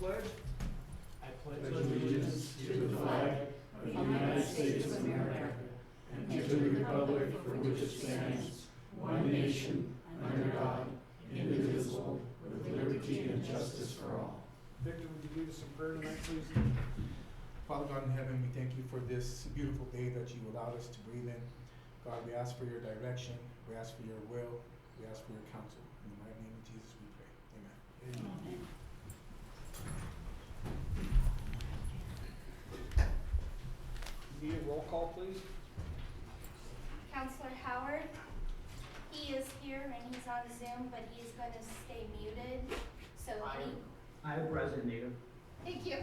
pledge. I pledge allegiance to the flag of the United States of America and to the republic for which it stands, one nation, under God, indivisible, with liberty and justice for all. Victor, would you lead us in prayer tonight, please? Father God in heaven, we thank you for this beautiful day that you allowed us to breathe in. God, we ask for your direction, we ask for your will, we ask for your counsel. In the mighty name of Jesus we pray. Amen. Amen. Need a roll call, please? Counselor Howard, he is here and he's on Zoom, but he's going to stay muted. So I am present, Nita. thank you.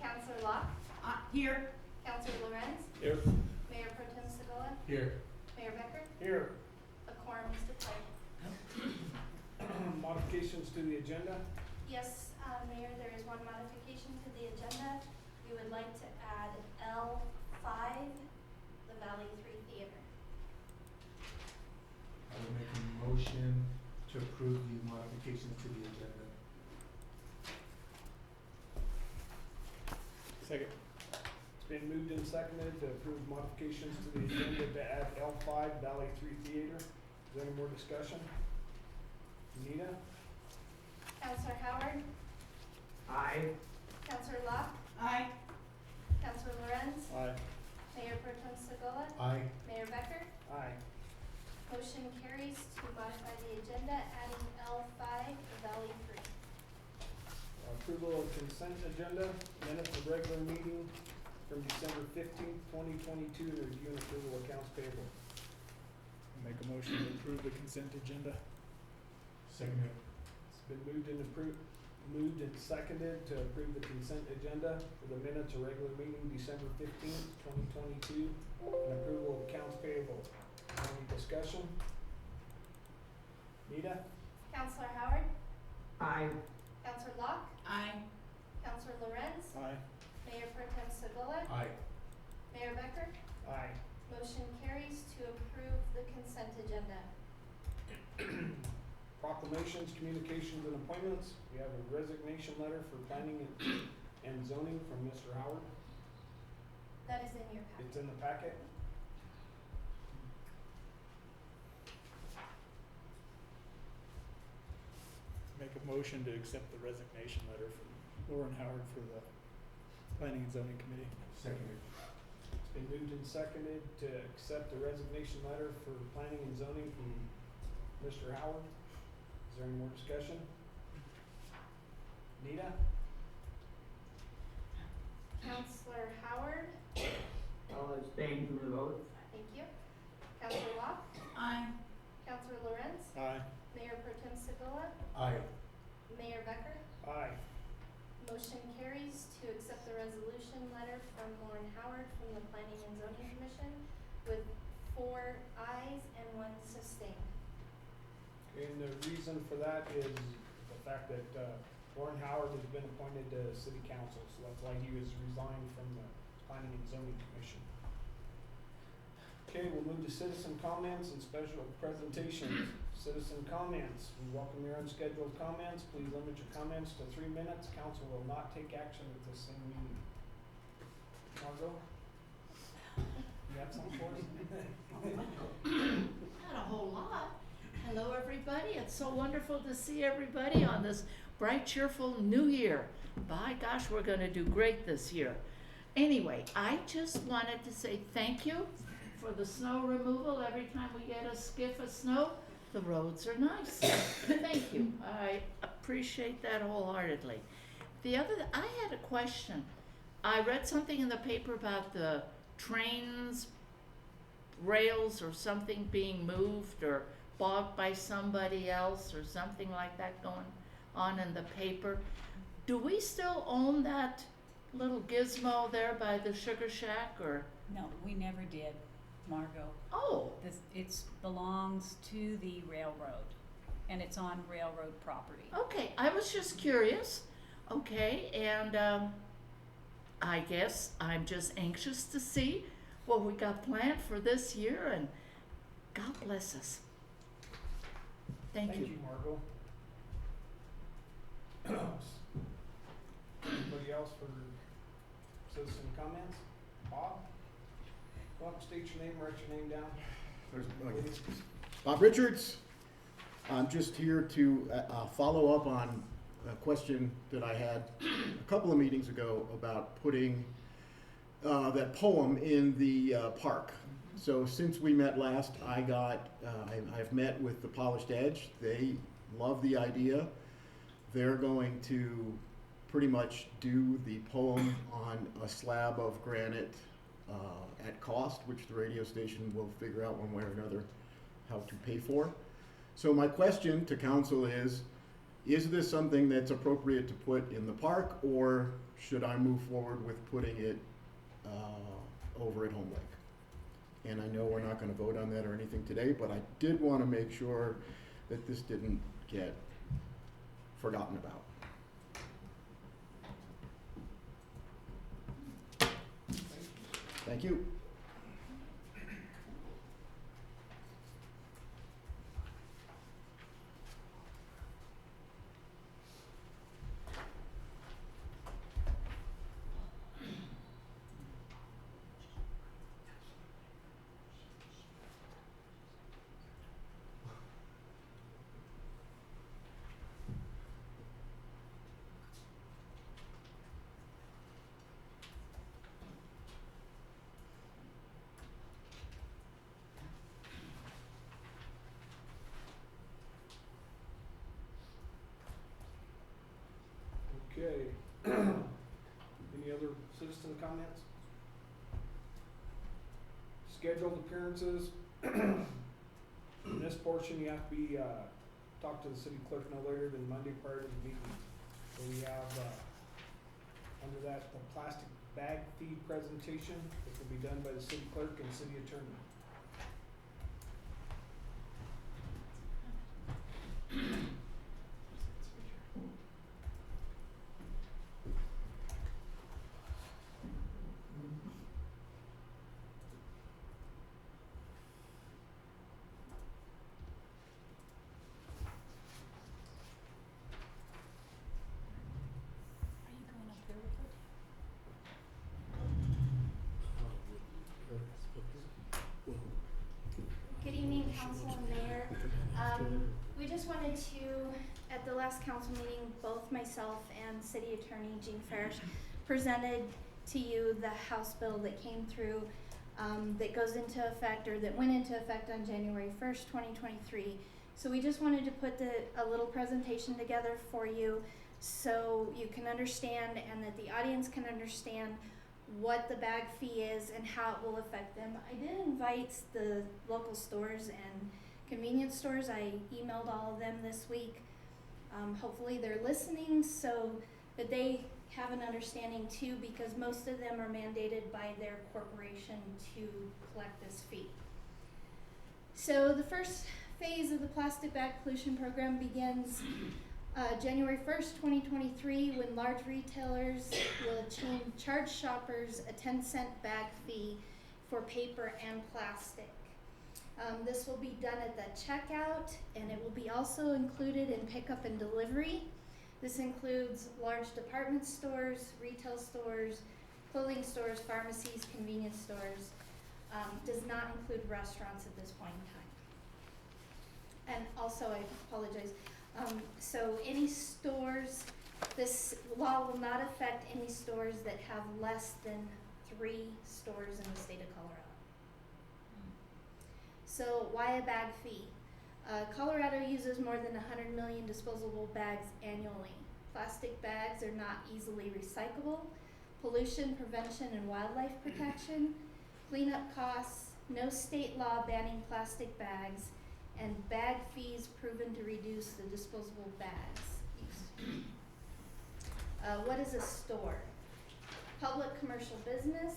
Counselor Locke, Here. Counselor Lorenz, Here. Mayor Pro Tem Segola, Here. Mayor Becker, Here. a quorum is declared. Modifications to the agenda. Yes, Mayor, there is one modification to the agenda. We would like to add L5, the Valley 3 Theater. I will make a motion to approve these modifications to the agenda. Second. It's been moved and seconded to approve modifications to the agenda to add L5 Valley 3 Theater. Is there any more discussion? Nita? Counselor Howard, Aye. Counselor Locke, Aye. Counselor Lorenz, Aye. Mayor Pro Tem Segola, Aye. Mayor Becker. Aye. Motion carries to modify the agenda, adding L5, the Valley 3. Approval of consent agenda, minutes of regular meeting from December 15th, 2022, and review and approval of accounts payable. Make a motion to approve the consent agenda. Second. It's been moved and seconded to approve the consent agenda for the minutes of regular meeting December 15th, 2022, and approval of accounts payable. Any discussion? Nita? Counselor Howard, Aye. Counselor Locke, Aye. Counselor Lorenz, Aye. Mayor Pro Tem Segola, Aye. Mayor Becker. Aye. Motion carries to approve the consent agenda. Proclamations, communications, and appointments. We have a resignation letter for planning and zoning from Mr. Howard. That is in your packet. It's in the packet. Make a motion to accept the resignation letter from Lauren Howard for the Planning and Zoning Committee. Second. It's been moved and seconded to accept the resignation letter for planning and zoning from Mr. Howard. Is there any more discussion? Nita? Counselor Howard, I'll abstain from the vote. thank you. Counselor Locke, Aye. Counselor Lorenz, Aye. Mayor Pro Tem Segola, Aye. Mayor Becker. Aye. Motion carries to accept the resolution letter from Lauren Howard from the Planning and Zoning Commission with 4 ayes and 1 sustain. And the reason for that is the fact that Warren Howard has been appointed to city council, so that's why he was resigned from the planning and zoning commission. Okay, we'll move to citizen comments and special presentations. Citizen comments, we welcome your unscheduled comments. Please limit your comments to 3 minutes. Council will not take action at this same meeting. Margot? You have something for us? Not a whole lot. Hello, everybody. It's so wonderful to see everybody on this bright, cheerful new year. By gosh, we're going to do great this year. Anyway, I just wanted to say thank you for the snow removal. Every time we get a skiff of snow, the roads are nice. Thank you. I appreciate that wholeheartedly. I had a question. I read something in the paper about the trains, rails or something being moved or bought by somebody else or something like that going on in the paper. Do we still own that little gizmo there by the Sugar Shack or? No, we never did, Margot. Oh, It belongs to the railroad, and it's on railroad property. okay. I was just curious. Okay, and I guess I'm just anxious to see what we got planned for this year, and God bless us. Thank you. Margot. Anybody else for citizen comments? Bob? Go up and state your name, write your name down. Please. Bob Richards. I'm just here to follow up on a question that I had a couple of meetings ago about putting that poem in the park. So since we met last, I've met with the Polished Edge. They love the idea. They're going to pretty much do the poem on a slab of granite at cost, which the radio station will figure out one way or another how to pay for. So my question to council is this something that's appropriate to put in the park, or should I move forward with putting it over at Home Lake? And I know we're not going to vote on that or anything today, but I did want to make sure that this didn't get forgotten about. Thank you. Okay. Any other citizen comments? Scheduled appearances. In this portion, you have to be, talk to the city clerk no later than Monday prior to the meeting. So we have, under that, the plastic bag fee presentation that will be done by the city clerk and city attorney. Are you going up there with it? Good evening, council and mayor. We just wanted to, at the last council meeting, both myself and city attorney Jean Farish presented to you the House bill that came through that goes into effect, or that went into effect on January 1st, 2023. So we just wanted to put a little presentation together for you so you can understand, and that the audience can understand what the bag fee is and how it will affect them. I did invite the local stores and convenience stores. I emailed all of them this week. Hopefully they're listening so that they have an understanding too, because most of them are mandated by their corporation to collect this fee. So the first phase of the plastic bag pollution program begins January 1st, 2023, when large retailers will charge shoppers a 10-cent bag fee for paper and plastic. This will be done at the checkout, and it will be also included in pickup and delivery. This includes large department stores, retail stores, clothing stores, pharmacies, convenience stores. Does not include restaurants at this point in time. And also, I apologize. So any stores, this law will not affect any stores that have less than 3 stores in the state of Colorado. So why a bag fee? Colorado uses more than 100 million disposable bags annually. Plastic bags are not easily recyclable. Pollution prevention and wildlife protection, cleanup costs, no state law banning plastic bags, and bag fees proven to reduce the disposable bags use. What is a store? Public commercial business,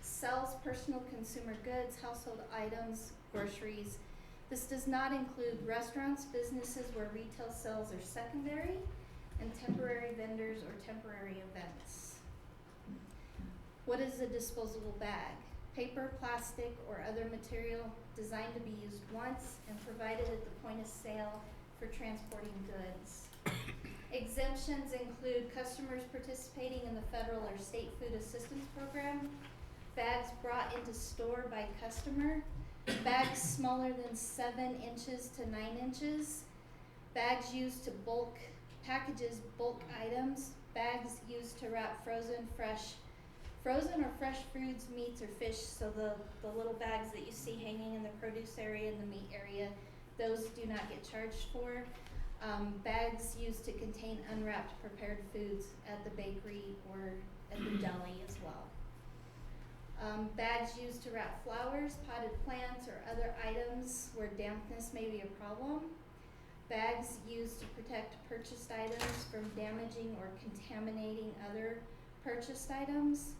sells personal consumer goods, household items, groceries. This does not include restaurants, businesses where retail sales are secondary, and temporary vendors or temporary events. What is a disposable bag? Paper, plastic, or other material designed to be used once and provided at the point of sale for transporting goods. Exemptions include customers participating in the federal or state food assistance program, bags brought into store by customer, bags smaller than 7 inches to 9 inches, bags used to bulk items, bags used to wrap frozen or fresh foods, meats, or fish. So the little bags that you see hanging in the produce area and the meat area, those do not get charged for. Bags used to contain unwrapped prepared foods at the bakery or at the deli as well. Bags used to wrap flowers, potted plants, or other items where dampness may be a problem. Bags used to protect purchased items from damaging or contaminating other purchased items.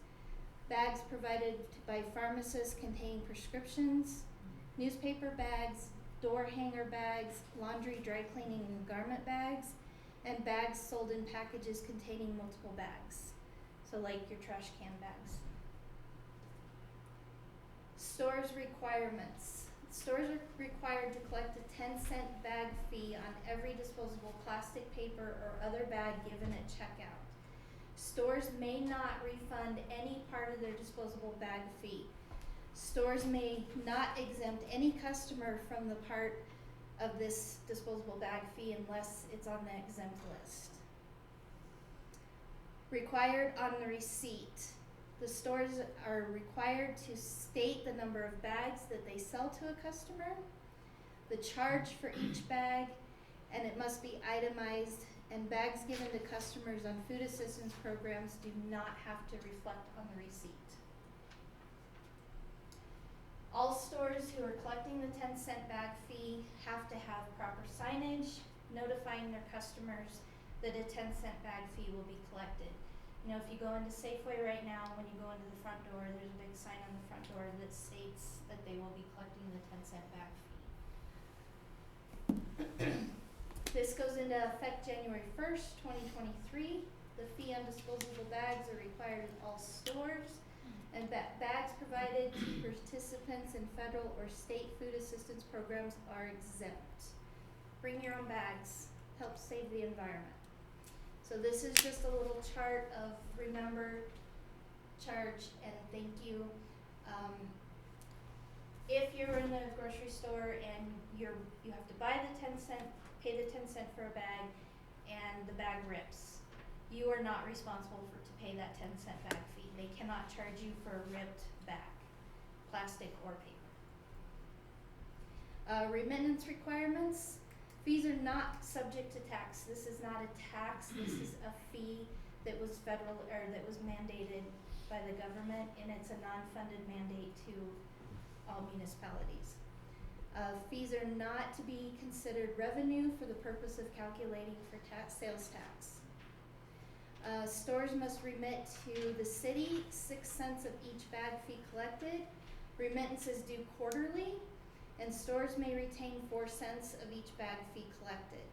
Bags provided by pharmacists containing prescriptions. Newspaper bags, door hanger bags, laundry, dry cleaning, and garment bags, and bags sold in packages containing multiple bags. So like your trash can bags. Stores requirements. Stores are required to collect a 10-cent bag fee on every disposable plastic, paper, or other bag given at checkout. Stores may not refund any part of their disposable bag fee. Stores may not exempt any customer from the part of this disposable bag fee unless it's on the exempt list. Required on the receipt. The stores are required to state the number of bags that they sell to a customer, the charge for each bag, and it must be itemized, and bags given to customers on food assistance programs do not have to reflect on the receipt. All stores who are collecting the 10-cent bag fee have to have proper signage notifying their customers that a 10-cent bag fee will be collected. You know, if you go into Safeway right now, when you go into the front door, there's a big sign on the front door that states that they will be collecting the 10-cent bag fee. This goes into effect January 1st, 2023. The fee on disposable bags are required in all stores, and bags provided to participants in federal or state food assistance programs are exempt. Bring your own bags. Help save the environment. So this is just a little chart of remember, charge, and thank you. If you're in the grocery store and you have to buy the 10 cent, pay the 10 cent for a bag, and the bag rips, you are not responsible to pay that 10 cent bag fee. They cannot charge you for a ripped bag, plastic or paper. Remittance requirements. Fees are not subject to tax. This is not a tax. This is a fee that was federal or that was mandated by the government, and it's a non-funded mandate to all municipalities. Fees are not to be considered revenue for the purpose of calculating for sales tax. Stores must remit to the city 6 cents of each bag fee collected. Remittance is due quarterly, and stores may retain 4 cents of each bag fee collected.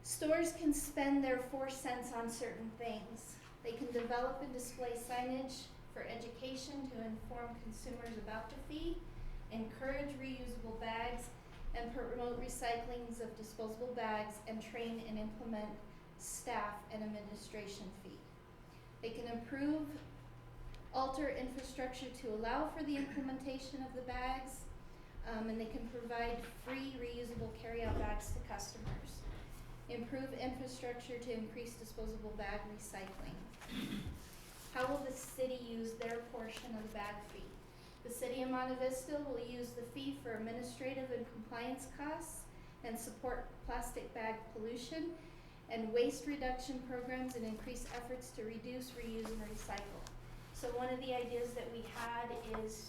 Stores can spend their 4 cents on certain things. They can develop and display signage for education to inform consumers about the fee, encourage reusable bags, and promote recyclings of disposable bags, and train and implement staff and administration fee. They can alter infrastructure to allow for the implementation of the bags, and they can provide free reusable carryout bags to customers. Improve infrastructure to increase disposable bag recycling. How will the city use their portion of the bag fee? The city of Monte Vista will use the fee for administrative and compliance costs and support plastic bag pollution and waste reduction programs and increase efforts to reduce, reuse, and recycle. So one of the ideas that we had is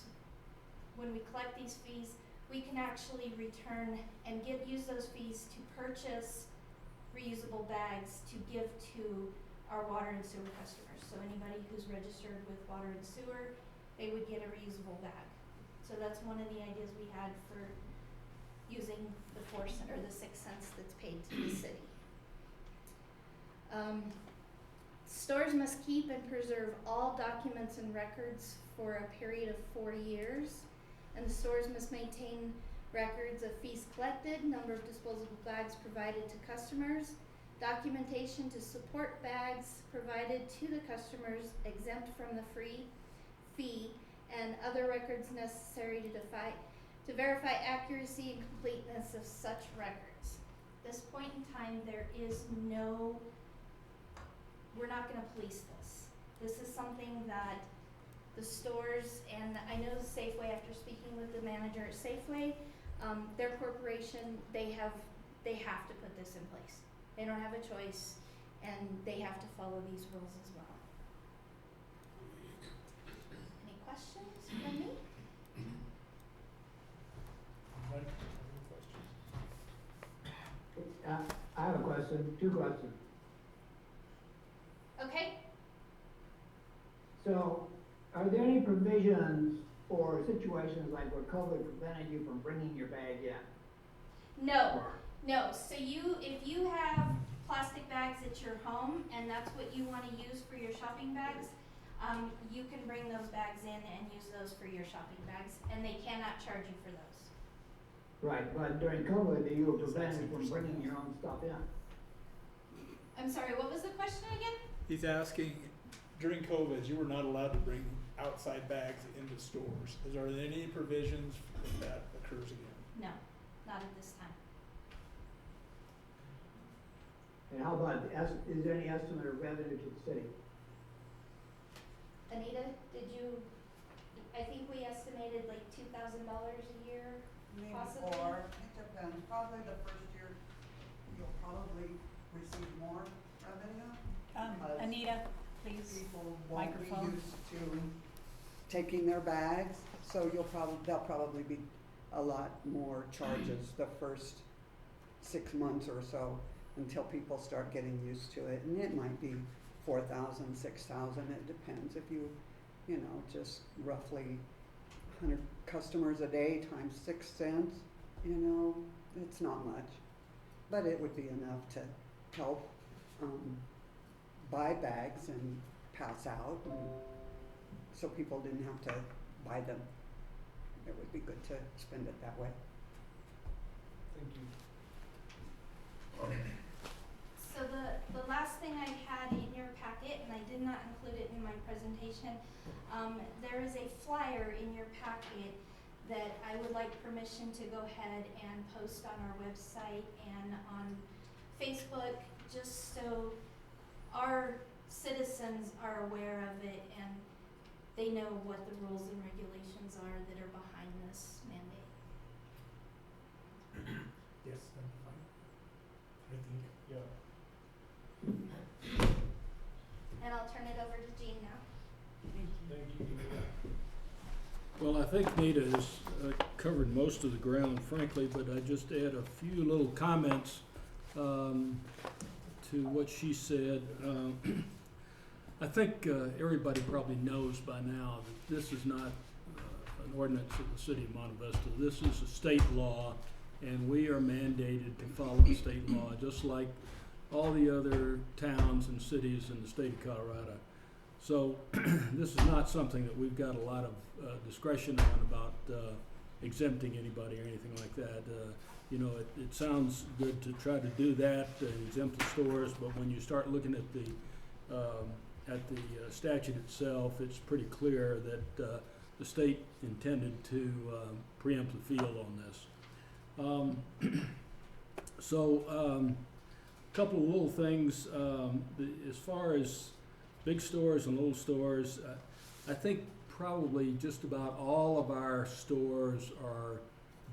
when we collect these fees, we can actually return and use those fees to purchase reusable bags to give to our water and sewer customers. So anybody who's registered with water and sewer, they would get a reusable bag. So that's one of the ideas we had for using the 4 cents or the 6 cents that's paid to the city. Stores must keep and preserve all documents and records for a period of 4 years, and the stores must maintain records of fees collected, number of disposable bags provided to customers, documentation to support bags provided to the customers exempt from the fee, and other records necessary to verify accuracy and completeness of such records. At this point in time, we're not gonna police this. This is something that the stores, and I know Safeway, after speaking with the manager at Safeway, their corporation, they have to put this in place. They don't have a choice, and they have to follow these rules as well. Any questions from me? Anybody? Any questions? I have a question, two questions. Okay, So, are there any provisions for situations like where COVID prevented you from bringing your bag in? no, so if you have plastic bags at your home and that's what you wanna use for your shopping bags, you can bring those bags in and use those for your shopping bags, and they cannot charge you for those. Right, but during COVID, you were prevented from bringing your own stuff in. I'm sorry, what was the question again? He's asking, during COVID, you were not allowed to bring outside bags into stores. Is there any provisions if that occurs again? No, not at this time. And how about, is there any estimate of revenue to the city? Anita, I think we estimated like $2,000 a year, Maybe possibly. more, it depends, probably the first year, you'll probably receive more revenue. Anita, please. People won't be Microphone. used to taking their bags, so there'll probably be a lot more charges the first 6 months or so until people start getting used to it, and it might be 4,000, 6,000, it depends. If you just roughly 100 customers a day times 6 cents, it's not much, but it would be enough to help buy bags and pass out, and so people didn't have to buy them. It would be good to spend it that way. Thank you. So the last thing I had in your packet, and I did not include it in my presentation, there is a flyer in your packet that I would like permission to go ahead and post on our website and on Facebook, just so our citizens are aware of it and they know what the rules and regulations are that are behind this mandate. Yes, that'd be fine. I think, yeah. And I'll turn it over to Jean now. Thank you, Anita. Well, I think Nita has covered most of the ground, frankly, but I just add a few little comments to what she said. I think everybody probably knows by now that this is not an ordinance of the city of Monte Vista. This is a state law, and we are mandated to follow the state law, just like all the other towns and cities in the state of Colorado. So this is not something that we've got a lot of discretion on about exempting anybody or anything like that. It sounds good to try to do that, exempt the stores, but when you start looking at the statute itself, it's pretty clear that the state intended to preempt the field on this. A couple of little things as far as big stores and little stores. I think probably just about all of our stores are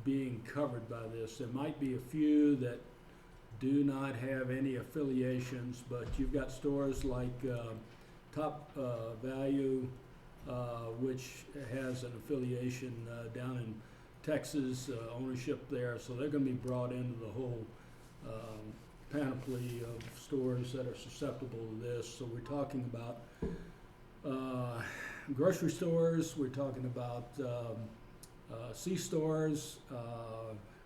being covered by this. There might be a few that do not have any affiliations, but you've got stores like Top Value, which has an affiliation down in Texas, ownership there, so they're going to be brought into the whole panoply of stores that are susceptible to this. So we're talking about grocery stores, we're talking about C-stores,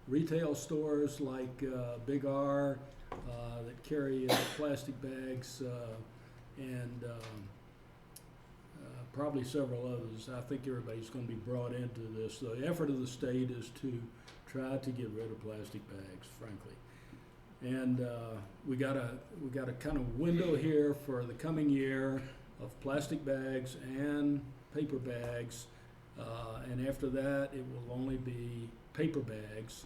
retail stores like Big R that carry plastic bags, and probably several others. I think everybody's going to be brought into this. The effort of the state is to try to get rid of plastic bags, frankly. And we got a kind of window here for the coming year of plastic bags and paper bags. And after that, it will only be paper bags.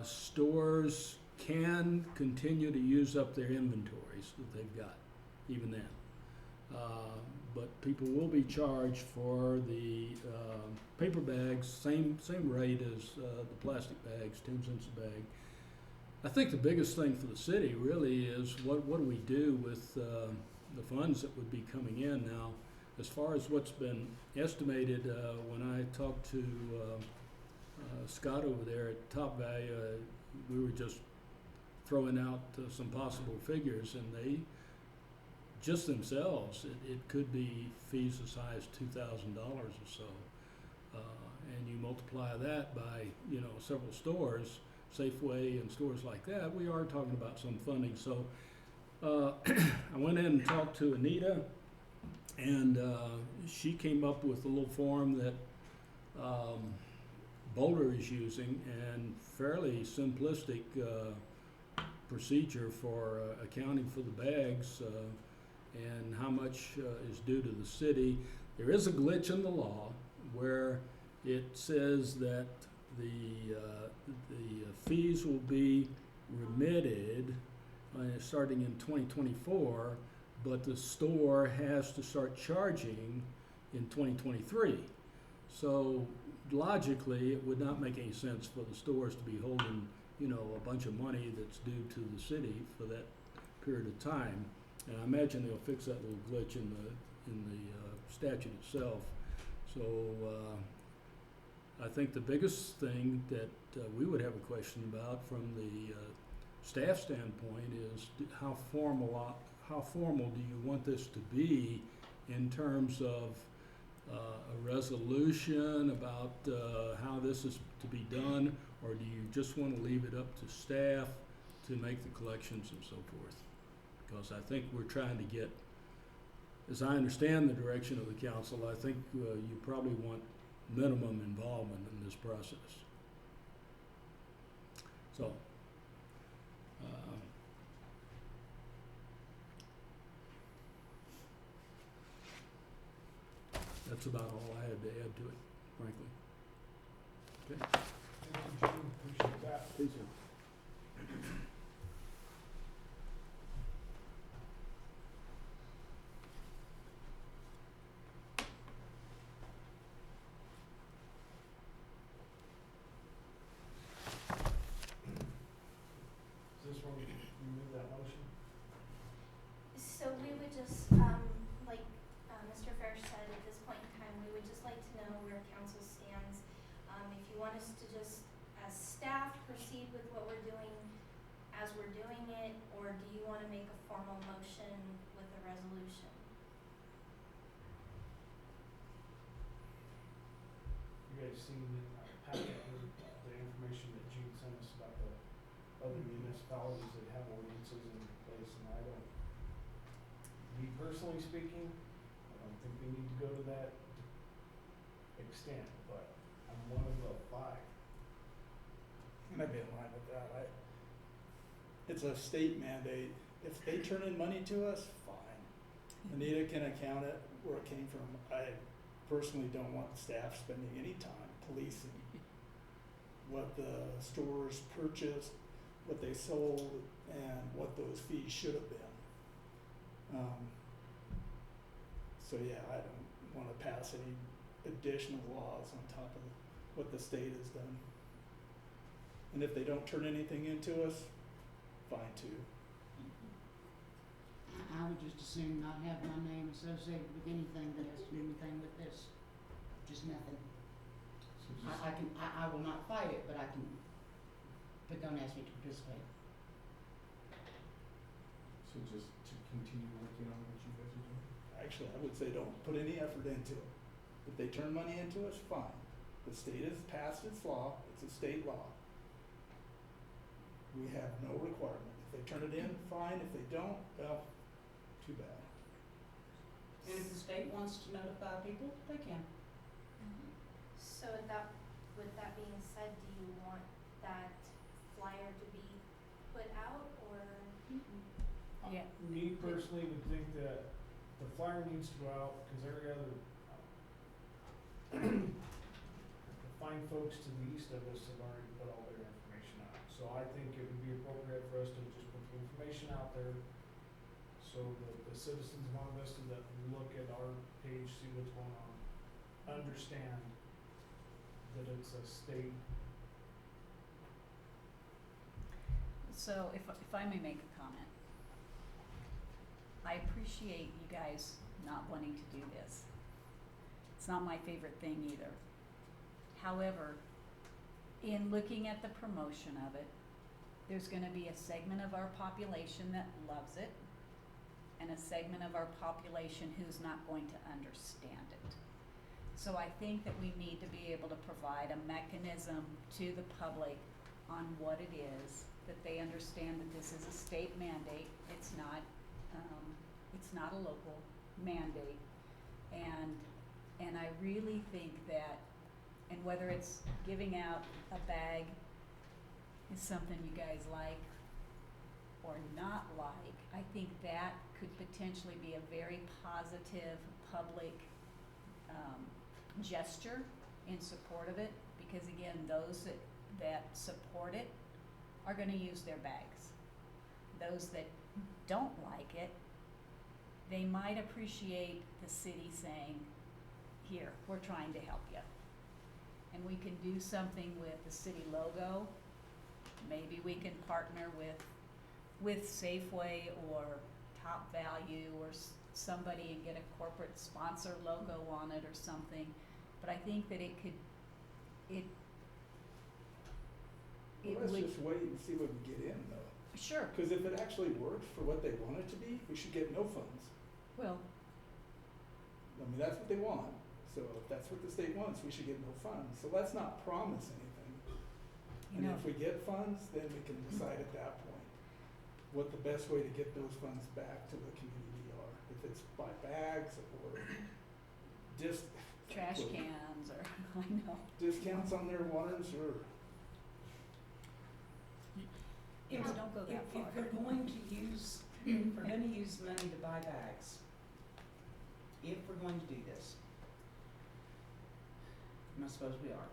Stores can continue to use up their inventories that they've got, even then. But people will be charged for the paper bags, same rate as the plastic bags, 10 cents a bag. I think the biggest thing for the city really is what do we do with the funds that would be coming in now. As far as what's been estimated, when I talked to Scott over there at Top Value, we were just throwing out some possible figures, and they just themselves, it could be fees as high as $2,000 or so. And you multiply that by, several stores, Safeway and stores like that, we are talking about some funding. So I went in and talked to Anita, and she came up with a little form that Boulder is using, and fairly simplistic procedure for accounting for the bags and how much is due to the city. There is a glitch in the law where it says that the fees will be remitted starting in 2024, but the store has to start charging in 2023. So logically, it would not make any sense for the stores to be holding, a bunch of money that's due to the city for that period of time. And I imagine they'll fix that little glitch in the statute itself. So I think the biggest thing that we would have a question about from the staff standpoint is how formal do you want this to be in terms of a resolution about how this is to be done, or do you just want to leave it up to staff to make the collections and so forth? Because I think we're trying to get, as I understand the direction of the council, I think you probably want minimum involvement in this process. So, that's about all I had to add to it, frankly. Okay. Thank you, Gene, appreciate that. Please, sir. Is this where we move that motion? So we would just, like Mr. Ferris said, at this point in time, we would just like to know where council stands. If you want us to just, as staff, proceed with what we're doing as we're doing it, or do you want to make a formal motion with a resolution? You guys seen in our packet the information that Gene sent us about the other municipalities that have ordinances in place, and I don't, me personally speaking, I don't think we need to go to that extent, but I'm one of the 5. And I'd be in line with that. It's a state mandate. If they turn in money to us, fine. Anita can account it where it came from. I personally don't want staff spending any time policing what the stores purchased, what they sold, and what those fees should have been. So yeah, I don't want to pass any additional laws on top of what the state has done. And if they don't turn anything into us, fine too. I would just as soon not have my name associated with anything that has to do anything with this. Just nothing. I will not fight it, but don't ask me to participate. So just to continue working on what you guys are doing? Actually, I would say don't put any effort into it. If they turn money into us, fine. The state has passed its law. It's a state law. We have no requirement. If they turn it in, fine. If they don't, well, too bad. And if the state wants to notify people, they can. So with that being said, do you want that flyer to be put out Yeah. Me personally would think that the flyer needs to go out, cause every other, the fine folks to the east of us have already put all their information out. So I think it would be appropriate for us to just put the information out there, so that the citizens of Monte Vista that look at our page, see what's going on, understand that it's a state. So if I may make a comment. I appreciate you guys not wanting to do this. It's not my favorite thing either. However, in looking at the promotion of it, there's gonna be a segment of our population that loves it and a segment of our population who's not going to understand it. So I think that we need to be able to provide a mechanism to the public on what it is, that they understand that this is a state mandate, it's not a local mandate. And I really think that, and whether it's giving out a bag is something you guys like or not like, I think that could potentially be a very positive public gesture in support of it, because again, those that support it are gonna use their bags. Those that don't like it, they might appreciate the city saying, here, we're trying to help you. And we can do something with the city logo. Maybe we can partner with Safeway or Top Value or somebody and get a corporate sponsor logo on it or something. But I think that it Let's would, just wait and see what we get in though. sure, Because if it actually worked for what they want it to be, we should get no funds. well, I mean, that's what they want. So if that's what the state wants, we should get no funds. So let's not promise anything. you And know, if we get funds, then we can decide at that point what the best way to get those funds back to the community are. If it's by bags or just trash cans or, I know. discounts on their waters or Yes, don't go that far. If we're going to use, if we're gonna use money to buy bags, if we're going to do this, and I suppose we are,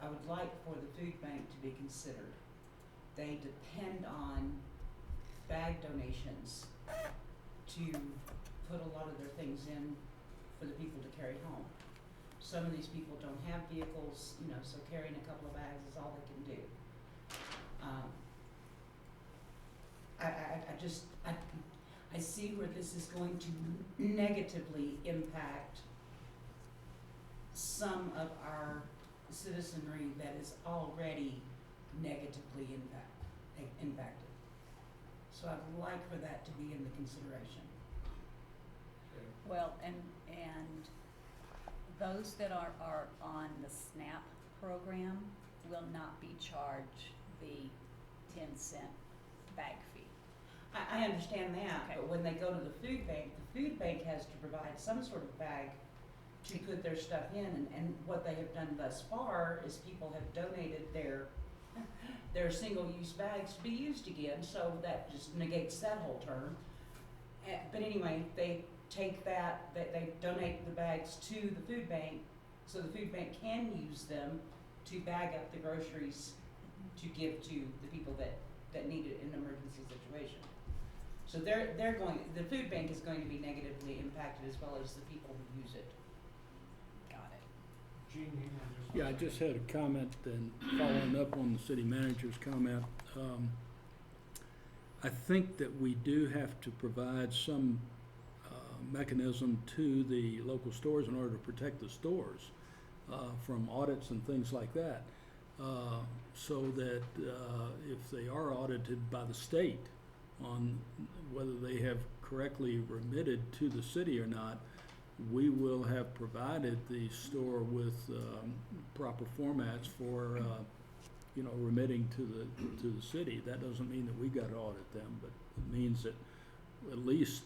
I would like for the food bank to be considered. They depend on bag donations to put a lot of their things in for the people to carry home. Some of these people don't have vehicles, so carrying a couple of bags is all they can do. I see where this is going to negatively impact some of our citizenry that is already negatively impacted. So I'd like for that to be in the consideration. Well, and those that are on the SNAP program will not be charged the 10-cent bag fee. I understand that, Okay. but when they go to the food bank has to provide some sort of bag to put their stuff in, and what they have done thus far is people have donated their single-use bags to be used again, so that just negates that whole term. But anyway, they take they donate the bags to the food bank, so the food bank can use them to bag up the groceries to give to the people that need it in an emergency situation. So the food bank is going to be negatively impacted as well as the people who use it. Got it. Gene, hang on Yeah, I just had a comment and following up on the city manager's comment. I think that we do have to provide some mechanism to the local stores in order to protect the stores from audits and things like that. So that if they are audited by the state on whether they have correctly remitted to the city or not, we will have provided the store with proper formats for remitting to the city. That doesn't mean that we got to audit them, but it means that at least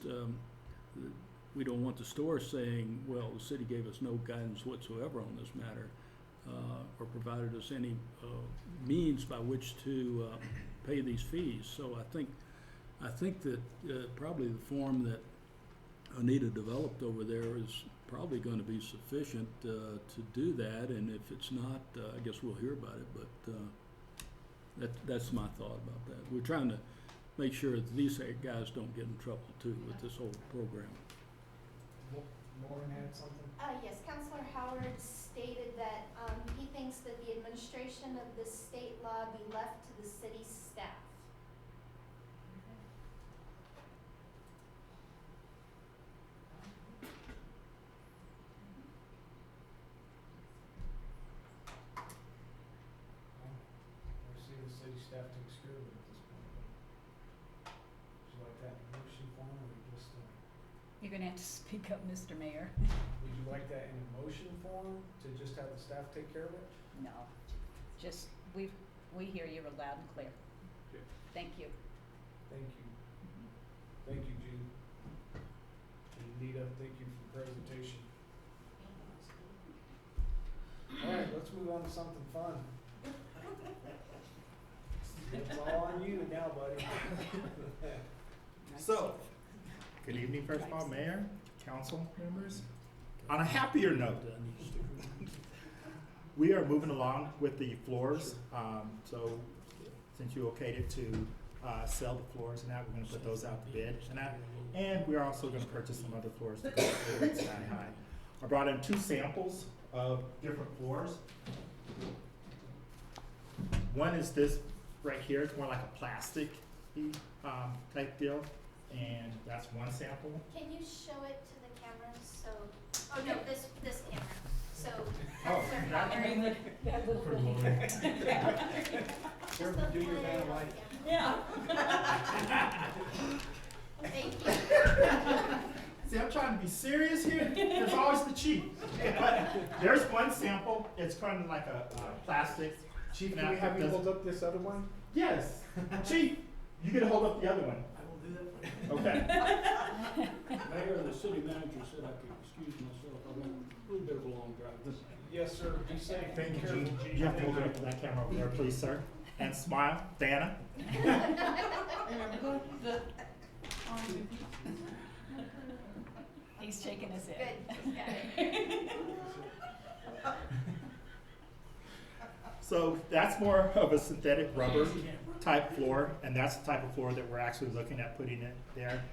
we don't want the store saying, well, the city gave us no guidance whatsoever on this matter. or provided us any means by which to pay these fees. So I think that probably the form that Anita developed over there is probably going to be sufficient to do that, and if it's not, I guess we'll hear about it, but that's my thought about that. We're trying to make sure that these guys don't get in trouble too with this whole program. Lauren had something? Yes, Councilor Howard stated that he thinks that the administration of this state law be left to the city staff. I see the city staff takes care of it at this point. Would you like that in motion form, or just, You're gonna have to speak up, Mr. Mayor. would you like that in a motion form to just have the staff take care of it? No, just, we hear you loud and clear. Okay. Thank you. Thank you. Thank you, Jean. And Anita, thank you for the presentation. All right, let's move on to something fun. It's all on you now, buddy. So, good evening, first of all, Mayor, council members. On a happier note, we are moving along with the floors. So, since you okayed it to sell the floors and that, we're gonna put those out to bid and that. And we're also gonna purchase some other floors to go forward Sky High. I brought in 2 samples of different floors. One is this right here. It's more like a plastic type deal, and that's one sample. Can you show it to the camera so, oh no, this camera, so Oh, Councilor that- Howard. Careful, do your man like. Yeah. Thank you. See, I'm trying to be serious here. There's always the cheap. But there's one sample. It's kind of like a plastic. Chief, Now, can we have you does- hold up this other one? Yes, Chief, you can hold up the other one. I will do that for you. Okay. Mayor, the city manager said I could excuse myself. I went a little bit of a long drive. Yes, sir. Be safe. Thank you, Careful. Gene. You have to hold it up to that camera over there, please, sir. And smile. Dana. He's shaking his head. Good, got it. So that's more of a synthetic rubber type floor, and that's the type of floor that we're actually looking at putting it there.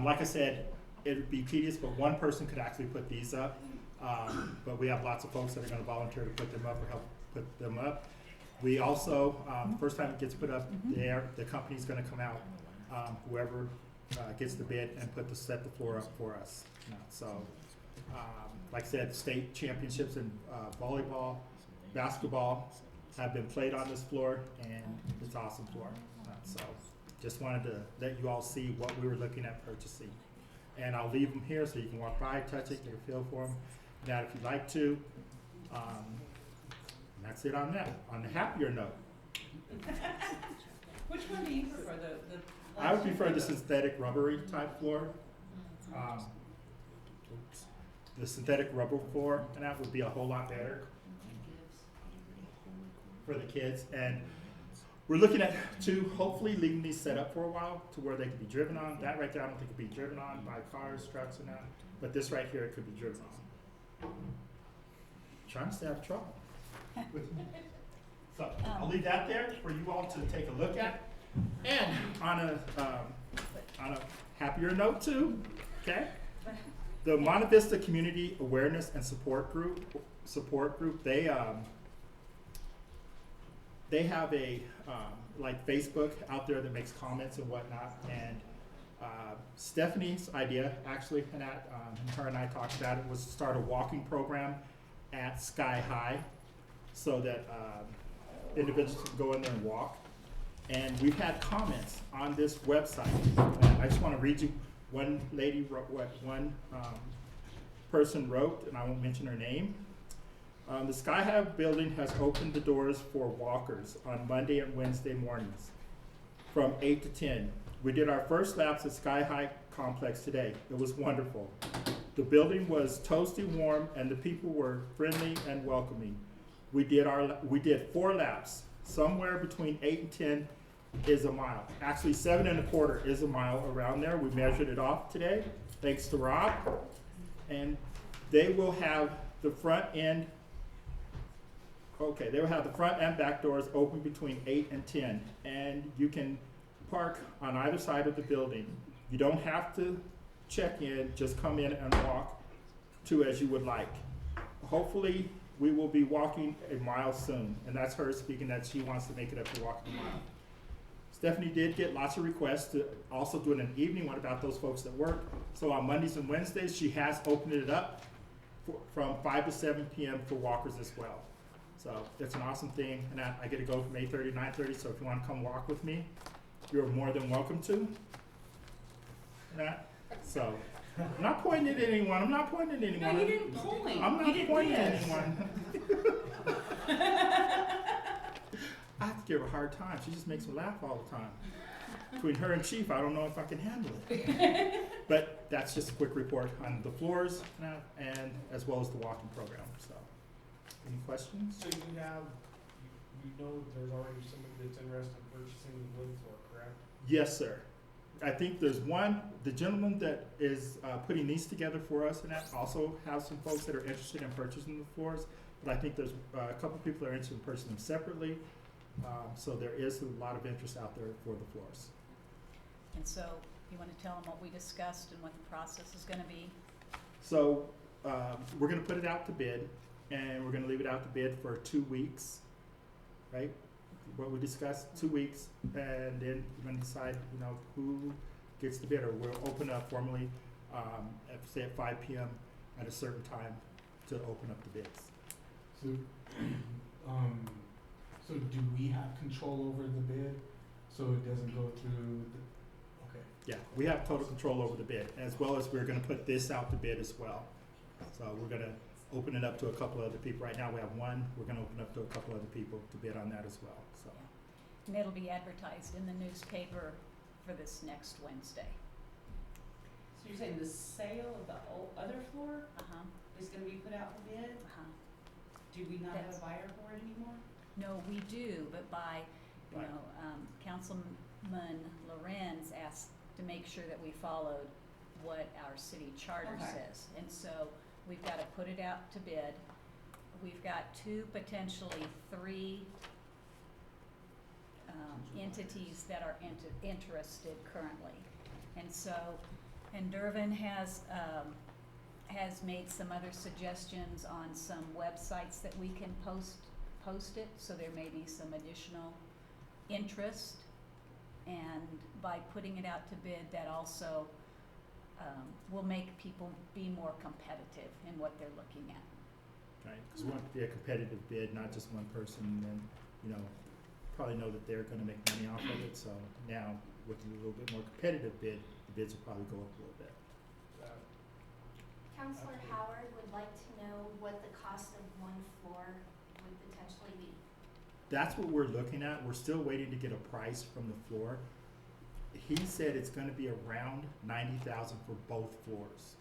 Like I said, it would be tedious, but one person could actually put these up. But we have lots of folks that are gonna volunteer to put them up or help put them up. We also, first time it gets put up there, the company's gonna come out, whoever gets the bid and set the floor up for us. So, like I said, state championships in volleyball, basketball have been played on this floor, and it's an awesome floor. So, just wanted to let you all see what we were looking at purchasing. And I'll leave them here so you can walk by, touch it, get a feel for them. Now, if you'd like to, and that's it on that. On the happier note, Which one do you prefer, the? I would prefer the synthetic rubbery type floor. The synthetic rubber floor, and that would be a whole lot better for the kids. And we're looking at hopefully leaving these set up for a while to where they could be driven on. That right there, I don't think could be driven on by cars, trucks, and that. But this right here, it could be driven on. Trying to stay out of trouble. So I'll leave that there for you all to take a look at. And on a happier note too, okay? The Monte Vista Community Awareness and Support Group, they have a like Facebook out there that makes comments and whatnot. And Stephanie's idea, actually, and that her and I talked about it, was to start a walking program at Sky High, so that individuals can go in there and walk. And we've had comments on this website. And I just want to read you. One lady wrote what one person wrote, and I won't mention her name. The Sky High building has opened the doors for walkers on Monday and Wednesday mornings from 8 to 10. We did our first laps at Sky High Complex today. It was wonderful. The building was toasty warm, and the people were friendly and welcoming. we did 4 laps. Somewhere between 8 and 10 is a mile. Actually, 7 1/4 is a mile around there. We measured it off today, thanks to Rob. And they will have the front end, they will have the front and back doors open between 8 and 10. And you can park on either side of the building. You don't have to check in, just come in and walk to as you would like. Hopefully, we will be walking a mile soon, and that's her speaking that she wants to make it up to walking a mile. Stephanie did get lots of requests to also do an evening one about those folks that work. So on Mondays and Wednesdays, she has opened it up from 5 to 7 p.m. for walkers as well. So it's an awesome thing, and I get to go from 8:30 to 9:30, so if you want to come walk with me, you're more than welcome to. So, I'm not pointing at anyone. I'm not pointing at anyone. No, you didn't point. I'm You not did pointing at this. anyone. I have to give her a hard time. She just makes me laugh all the time. Between her and Chief, I don't know if I can handle it. But that's just a quick report on the floors and as well as the walking program. So, any questions? So you have, you know there's already somebody that's interested in purchasing the wood floor, correct? Yes, sir. I think there's one, the gentleman that is putting these together for us, and that also has some folks that are interested in purchasing the floors. But I think there's a couple people that are interested in purchasing them separately. So there is a lot of interest out there for the floors. And so, you wanna tell them what we discussed and what the process is gonna be? So we're gonna put it out to bid, and we're gonna leave it out to bid for 2 weeks, right? What we discussed, 2 weeks, and then we're gonna decide, who gets the bid, or we'll open up formally, say at 5 p.m. at a certain time to open up the bids. So, so do we have control over the bid, so it doesn't go through okay. Yeah, we have total control over the bid, as well as we're gonna put this out to bid as well. So we're gonna open it up to a couple other people. Right now we have one, we're gonna open up to a couple other people to bid on that as well, so. And it'll be advertised in the newspaper for this next Wednesday. So you're saying the sale of the other floor Uh-huh, is gonna be put out for bid? uh-huh. Do we not have That's- a buyer for it anymore? No, we do, but by, Right. Councilman Lorenz asked to make sure that we followed what our city charter Okay. says. And so, we've gotta put it out to bid. We've got 2, potentially 3, entities that are interested currently. And so, and Dervin has made some other suggestions on some websites that we can post it, so there may be some additional interest. And by putting it out to bid, that also will make people be more competitive in what they're looking at. Right, because we want it to be a competitive bid, not just one person, and then, probably know that they're gonna make money off of it, so now, with a little bit more competitive bid, the bids will probably go up a little bit. Counselor Howard would like to know what the cost of one floor would potentially be. That's what we're looking at. We're still waiting to get a price from the floor. He said it's gonna be around 90,000 for both floors.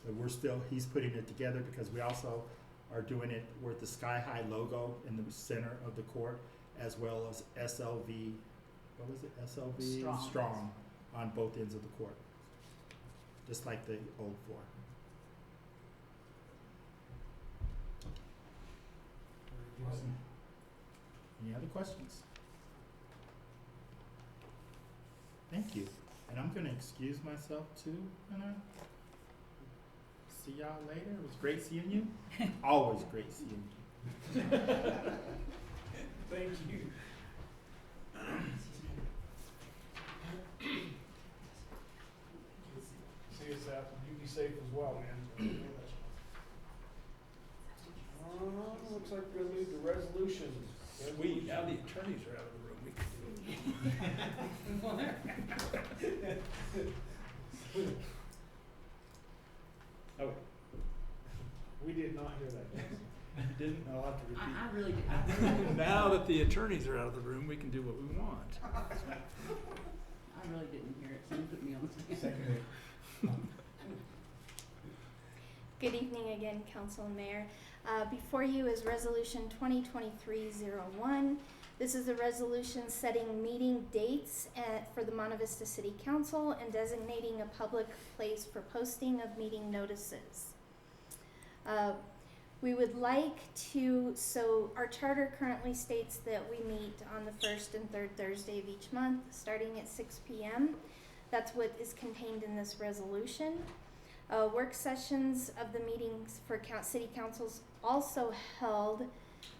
But he's putting it together because we also are doing it with the Sky High logo in the center of the court, as well as SLV, what was it, SLV? Strong. On both ends of the court, just like the old floor. Awesome. Any other questions? Thank you. And I'm gonna excuse myself too, see y'all later. It was great seeing you. Always great seeing you. Thank you. See us out, you be safe as well, man. Looks like we're gonna move to resolutions. Sweet, now the attorneys are out of the room, we can do it. Oh, We did not hear that, Jason. didn't, I'll have to repeat. I really did. Now that the attorneys are out of the room, we can do what we want. I really didn't hear it, so you put me on the spot. Second. Good evening again, Council and Mayor. Before you is Resolution 2023-01. This is a resolution setting meeting dates for the Monte Vista City Council and designating a public place for posting of meeting notices. We would like to, so our charter currently states that we meet on the first and third Thursday of each month, starting at 6 p.m. That's what is contained in this resolution. Work sessions of the meetings for city councils also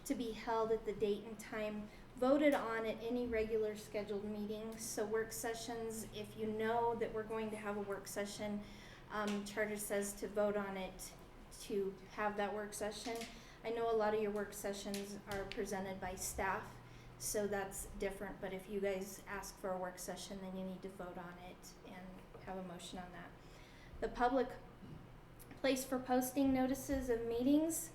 to be held at the date and time voted on at any regular scheduled meeting. So work sessions, if you know that we're going to have a work session, charter says to vote on it to have that work session. I know a lot of your work sessions are presented by staff, so that's different, but if you guys ask for a work session, then you need to vote on it and have a motion on that. The public place for posting notices of meetings.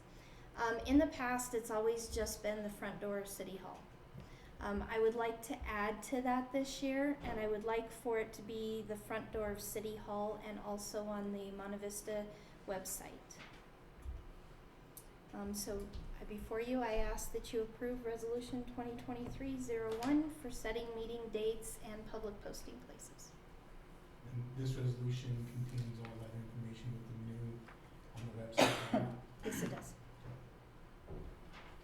In the past, it's always just been the front door of City Hall. I would like to add to that this year, and I would like for it to be the front door of City Hall and also on the Monte Vista website. Before you, I ask that you approve Resolution 2023-01 for setting meeting dates and public posting places. And this resolution contains all that information with the new on the website. Yes, it does.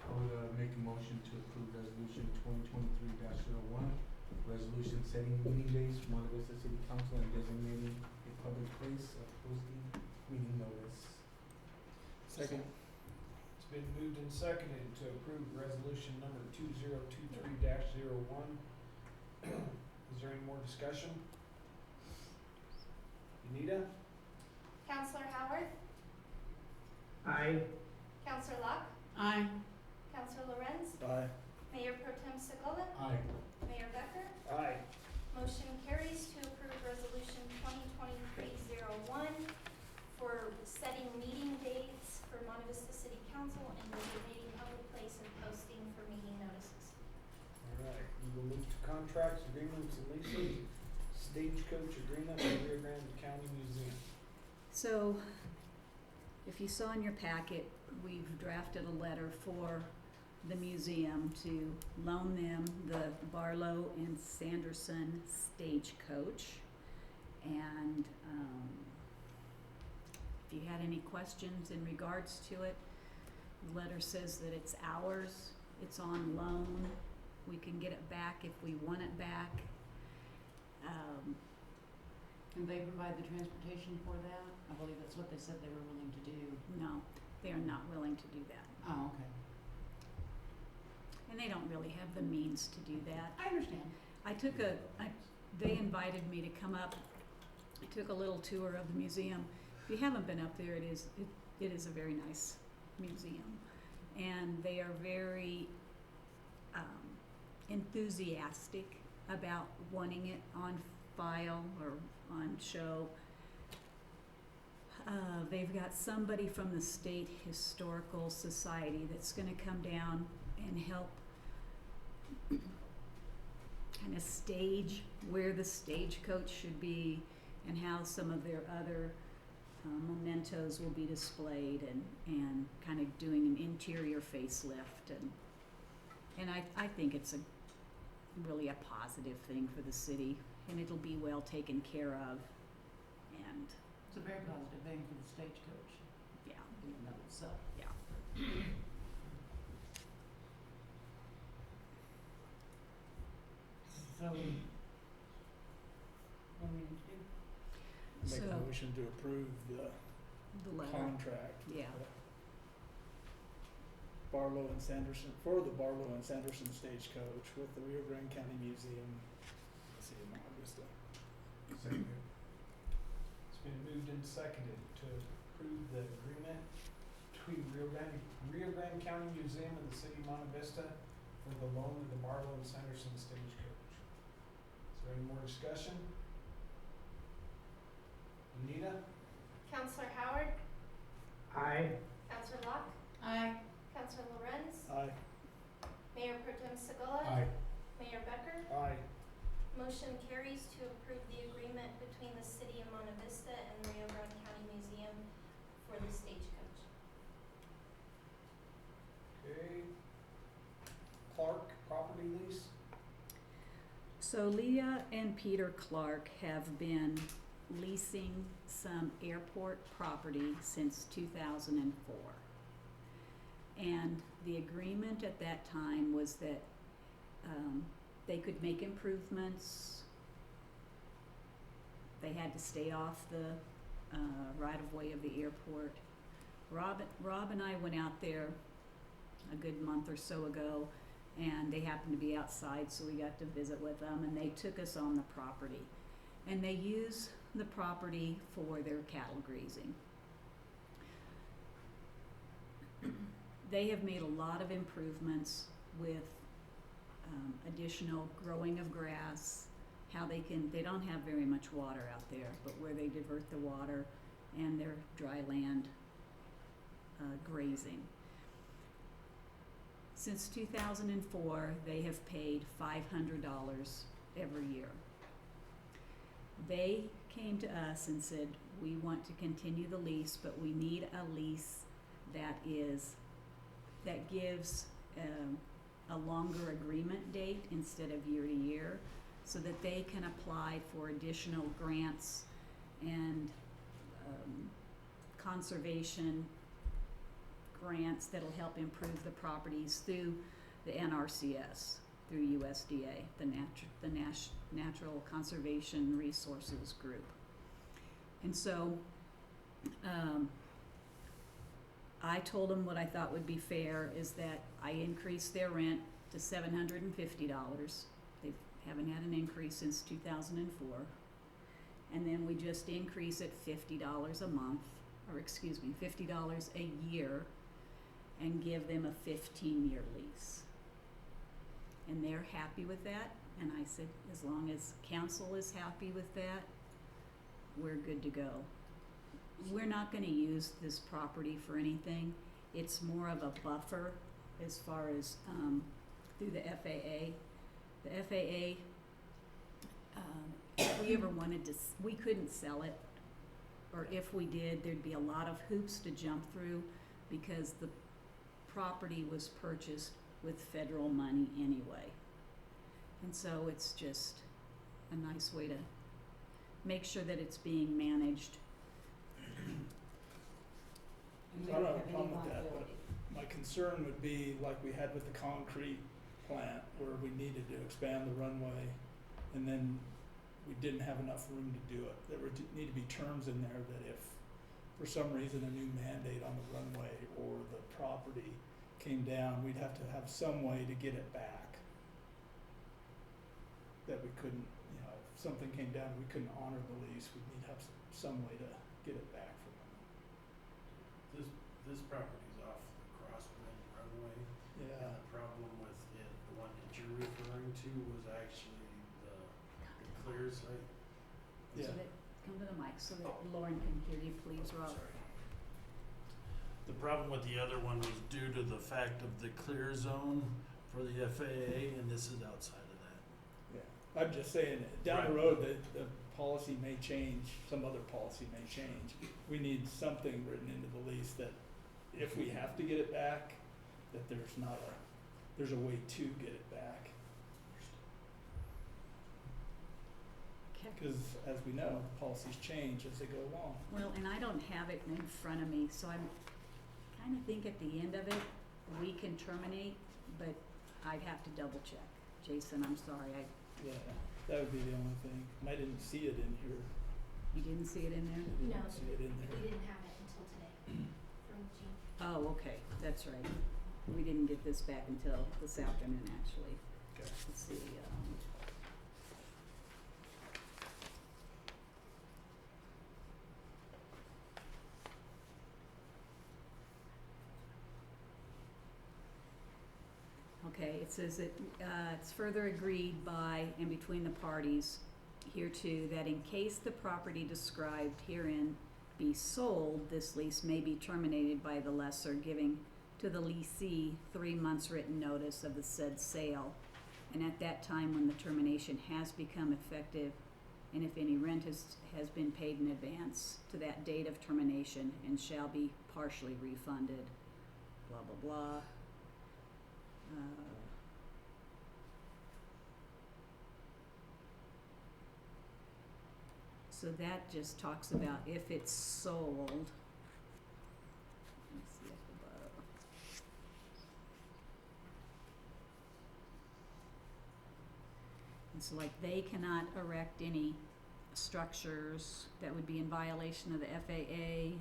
I would make a motion to approve resolution 2023-01, resolution setting meeting dates for Monte Vista City Council and designating a public place of posting meeting notice. Second. It's been moved and seconded to approve resolution number 2023-01. Is there any more discussion? Anita? Counselor Howard? Aye. Counselor Locke? Aye. Counselor Lorenz? Aye. Mayor Pro Tem Segola? Aye. Mayor Becker? Aye. Motion carries to approve Resolution 2023-01 for setting meeting dates for Monte Vista City Council and designating public place and posting for meeting notices. All right, we will move to contracts, agreements, and leases. Stagecoach agreement with Rio Grande County Museum. So, if you saw in your packet, we've drafted a letter for the museum to loan them the Barlow and Sanderson stagecoach. And if you had any questions in regards to it, the letter says that it's ours, it's on loan, we can get it back if we want it back. Can they provide the transportation for that? I believe that's what they said they were willing to do. No, they are not willing to do that. Oh, okay. And they don't really have the means to do that. I understand. They invited me to come up. I took a little tour of the museum. If you haven't been up there, it is a very nice museum. And they are very enthusiastic about wanting it on file or on show. They've got somebody from the State Historical Society that's going to come down and help kind of stage where the stagecoach should be and how some of their other mementos will be displayed, and kind of doing an interior facelift, and I think it's really a positive thing for the city, and it'll be well taken care of, and It's a very positive thing for the stagecoach yeah. in and of itself. So, what do we need to do? Make a So- motion to approve the The letter. contract. Yeah. Barlow and Sanderson, for the Barlow and Sanderson stagecoach with the Rio Grande County Museum, let's see, in Monte Vista. Second. It's been moved and seconded to approve the agreement between Rio Grande County Museum and the City of Monte Vista for the loan of the Barlow and Sanderson stagecoach. Is there any more discussion? Anita? Counselor Howard? Aye. Counselor Locke? Aye. Counselor Lorenz? Aye. Mayor Pro Tem Segola? Aye. Mayor Becker? Aye. Motion carries to approve the agreement between the City of Monte Vista and Rio Grande County Museum for the stagecoach. So Leah and Peter Clark have been leasing some airport property since 2004. And the agreement at that time was that they could make improvements. They had to stay off the right-of-way of the airport. Rob and I went out there a good month or so ago, and they happened to be outside, so we got to visit with them, and they took us on the property. And they use the property for their cattle grazing. They have made a lot of improvements with additional growing of grass, how they don't have very much water out there, but where they divert the water and their dry land grazing. Since 2004, they have paid $500 every year. They came to us and said, we want to continue the lease, but we need a lease that gives a longer agreement date instead of year to year, so that they can apply for additional grants and conservation grants that'll help improve the properties through the NRCS, through USDA, the Natural Conservation Resources Group. And so I told them what I thought would be fair is that I increased their rent to $750. They haven't had an increase since 2004. And then we just increase it $50 a month, or excuse me, $50 a year, and give them a 15-year lease. And they're happy with that. And I said, as long as council is happy with that, we're good to go. We're not going to use this property for anything. It's more of a buffer as far as through the FAA. The FAA, if we ever wanted to, we couldn't sell it, or if we did, there'd be a lot of hoops to jump through because the property was purchased with federal money anyway. And so it's just a nice way to make sure that it's being managed. And we I don't don't have a have any problem with that, but liability. my concern would be like we had with the concrete plant, where we needed to expand the runway, and then we didn't have enough room to do it. There would need to be terms in there that if, for some reason, a new mandate on the runway or the property came down, we'd have to have some way to get it back. That we couldn't, if something came down, we couldn't honor the lease, we'd need to have some way to get it back from them. This property's off the Crosswind runway. Yeah. And the problem with it, the one that you're referring to, was actually the clear site. Yeah. So that, come to the mic so that Lauren can hear you, please, Rob. Sorry. The problem with the other one was due to the fact of the clear zone for the FAA, and this is outside of that. Yeah, I'm just saying, down the road, the policy may change, some other policy may change. We need something written into the lease that if we have to get it back, that there's a way to get it back. Okay. Because as we know, policies change as they go along. Well, and I don't have it in front of me, so I'm kind of think at the end of it, we can terminate, but I'd have to double check. Jason, I'm sorry, Yeah, that would be the only thing. And I didn't see it in here. you didn't see it in there? I No, didn't see it in we there. didn't have it until today from Jean. Oh, okay, that's right. We didn't get this back until this afternoon, actually. Okay. Let's see, okay, it says that, it's further agreed by and between the parties hereto that in case the property described herein be sold, this lease may be terminated by the lessor, giving to the leasee 3 months written notice of the said sale. And at that time, when the termination has become effective, and if any rent has been paid in advance to that date of termination and shall be partially refunded, blah, blah, blah. So that just talks about if it's sold. Let me see up above. And so like they cannot erect any structures that would be in violation of the FAA.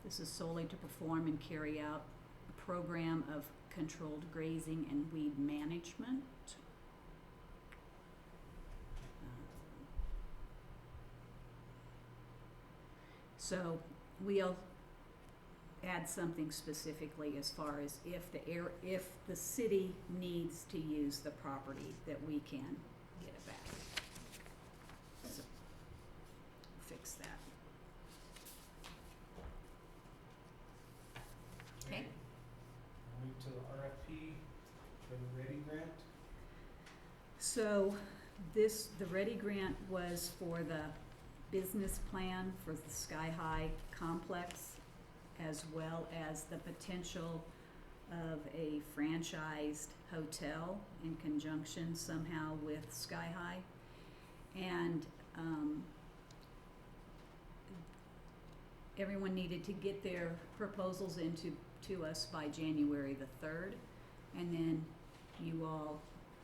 This is solely to perform and carry out a program of controlled grazing and weed management. So we'll add something specifically as far as if the city needs to use the property, that we can get it back. So, fix that. Okay. Move to the RFP for the Ready Grant. So the Ready Grant was for the business plan for the Sky High complex, as well as the potential of a franchised hotel in conjunction somehow with Sky High. And everyone needed to get their proposals to us by January the 3rd. And then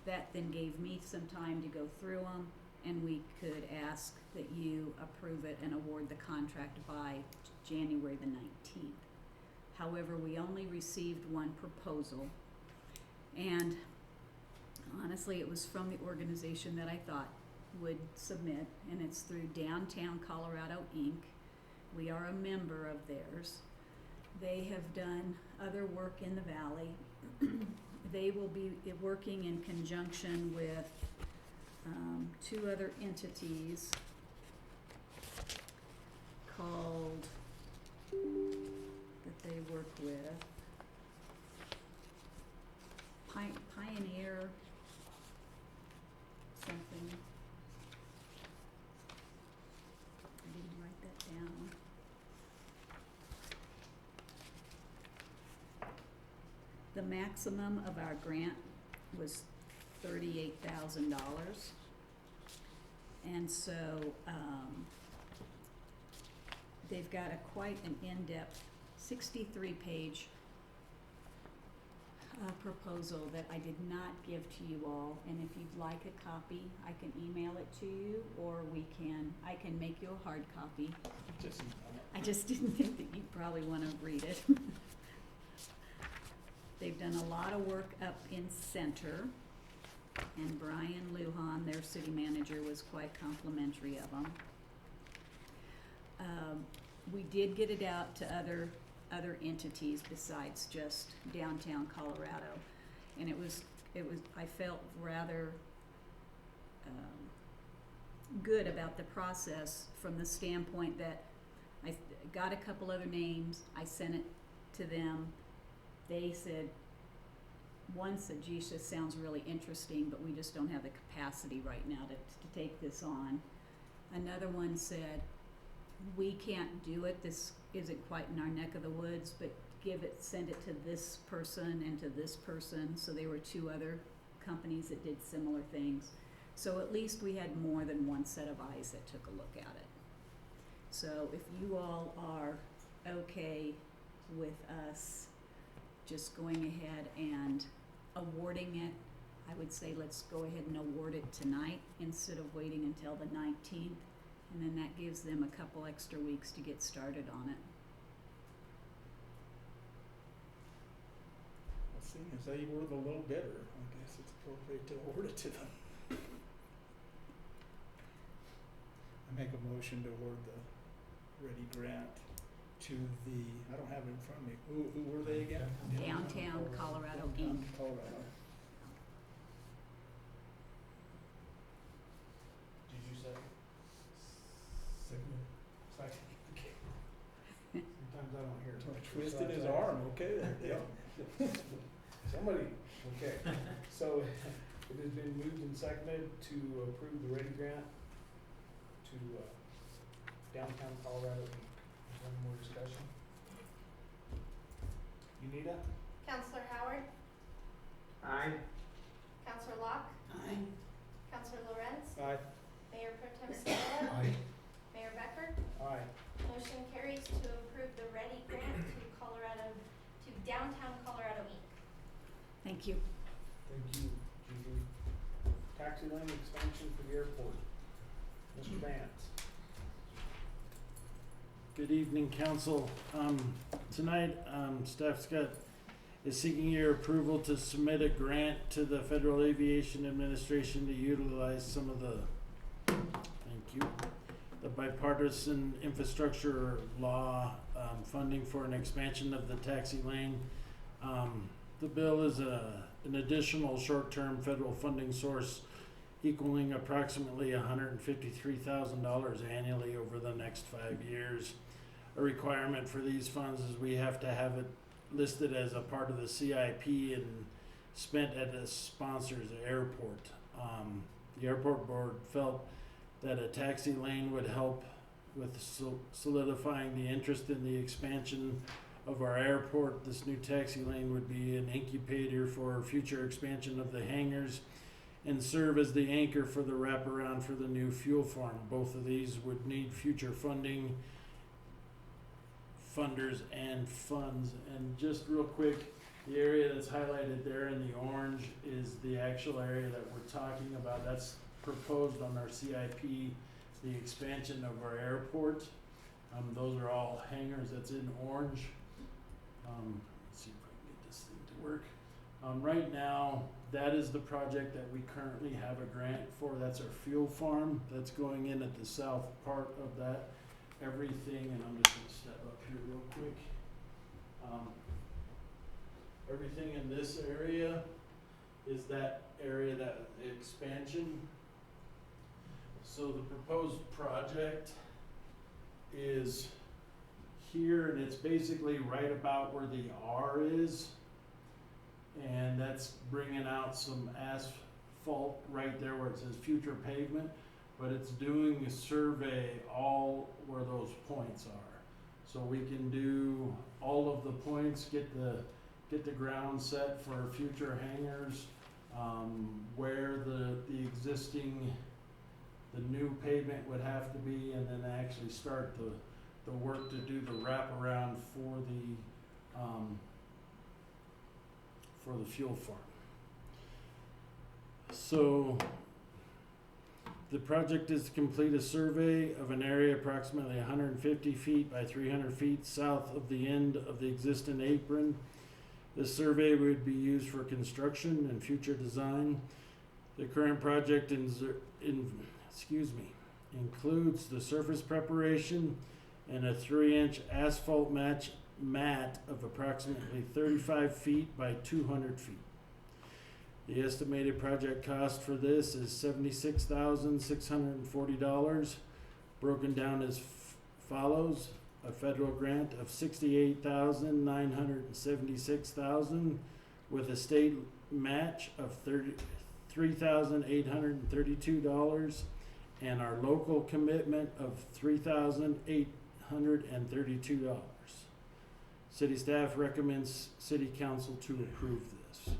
that then gave me some time to go through them, and we could ask that you approve it and award the contract by January the 19th. However, we only received one proposal, and honestly, it was from the organization that I thought would submit, and it's through Downtown Colorado, Inc. We are a member of theirs. They have done other work in the valley. They will be working in conjunction with two other entities called, that they work with, Pioneer something. I didn't write that down. The maximum of our grant was $38,000. And so they've got quite an in-depth 63-page proposal that I did not give to you all. And if you'd like a copy, I can email it to you, or I can make you a hard copy. I just didn't think that you'd probably want to read it. They've done a lot of work up in Center, and Brian Lujan, their city manager, was quite complimentary of them. We did get it out to other entities besides just Downtown Colorado, and it was I felt rather good about the process from the standpoint that I got a couple other names, I sent it to them. They said, one said, geez, this sounds really interesting, but we just don't have the capacity right now to take this on. Another one said, we can't do it, this isn't quite in our neck of the woods, but send it to this person and to this person. So there were two other companies that did similar things. So at least we had more than one set of eyes that took a look at it. So if you all are okay with us just going ahead and awarding it, I would say let's go ahead and award it tonight instead of waiting until the 19th, and then that gives them a couple extra weeks to get started on it. Well, seeing as they were the low bidder, I guess it's appropriate to award it to them. I make a motion to award the Ready Grant to the, I don't have it in front of me, who were they again? Downtown Colorado Inc. Colorado. Did you say? Second. Second. Okay. Sometimes I don't hear. Twisted his arm, okay there, yeah. Somebody, okay. So it has been moved and seconded to approve the Ready Grant to Downtown Colorado Inc. Is there any more discussion? Unita? Counselor Howard, Aye. Counselor Locke, Aye. Counselor Lorenz, Aye. Mayor Pro Tem Scola, Aye. Mayor Becker. Aye. Motion carries to approve the Ready Grant to Downtown Colorado Inc. Thank you. Thank you, Judy. Taxi lane expansion for the airport. Mr. Vance. Good evening, council. Tonight, staff is seeking your approval to submit a grant to the Federal Aviation Administration to utilize some of the, the bipartisan infrastructure law, funding for an expansion of the taxi lane. The bill is an additional short-term federal funding source equaling approximately $153,000 annually over the next 5 years. A requirement for these funds is we have to have it listed as a part of the CIP and spent at a sponsor's airport. The airport board felt that a taxi lane would help with solidifying the interest in the expansion of our airport. This new taxi lane would be an incubator for future expansion of the hangars and serve as the anchor for the wraparound for the new fuel farm. Both of these would need future funding, funders, and funds. And just real quick, the area that's highlighted there in the orange is the actual area that we're talking about. That's proposed on our CIP, the expansion of our airport. Those are all hangars that's in orange. Let's see if I can get this thing to work. Right now, that is the project that we currently have a grant for. That's our fuel farm that's going in at the south part of that. Everything, and I'm just gonna step up here real quick. Everything in this area is that area, that expansion. So the proposed project is here, and it's basically right about where the R is. And that's bringing out some asphalt right there where it says future pavement, but it's doing a survey all where those points are. So we can do all of the points, get the ground set for future hangars, where the new pavement would have to be, and then actually start the work to do the wraparound for the fuel farm. So the project is to complete a survey of an area approximately 150 feet by 300 feet south of the end of the existing apron. This survey would be used for construction and future design. The current project includes the surface preparation and a 3-inch asphalt mat of approximately 35 feet by 200 feet. The estimated project cost for this is $76,640, broken down as follows: a federal grant of $68,976, with a state match of $3,832, and our local commitment of $3,832. City staff recommends City Council to approve this.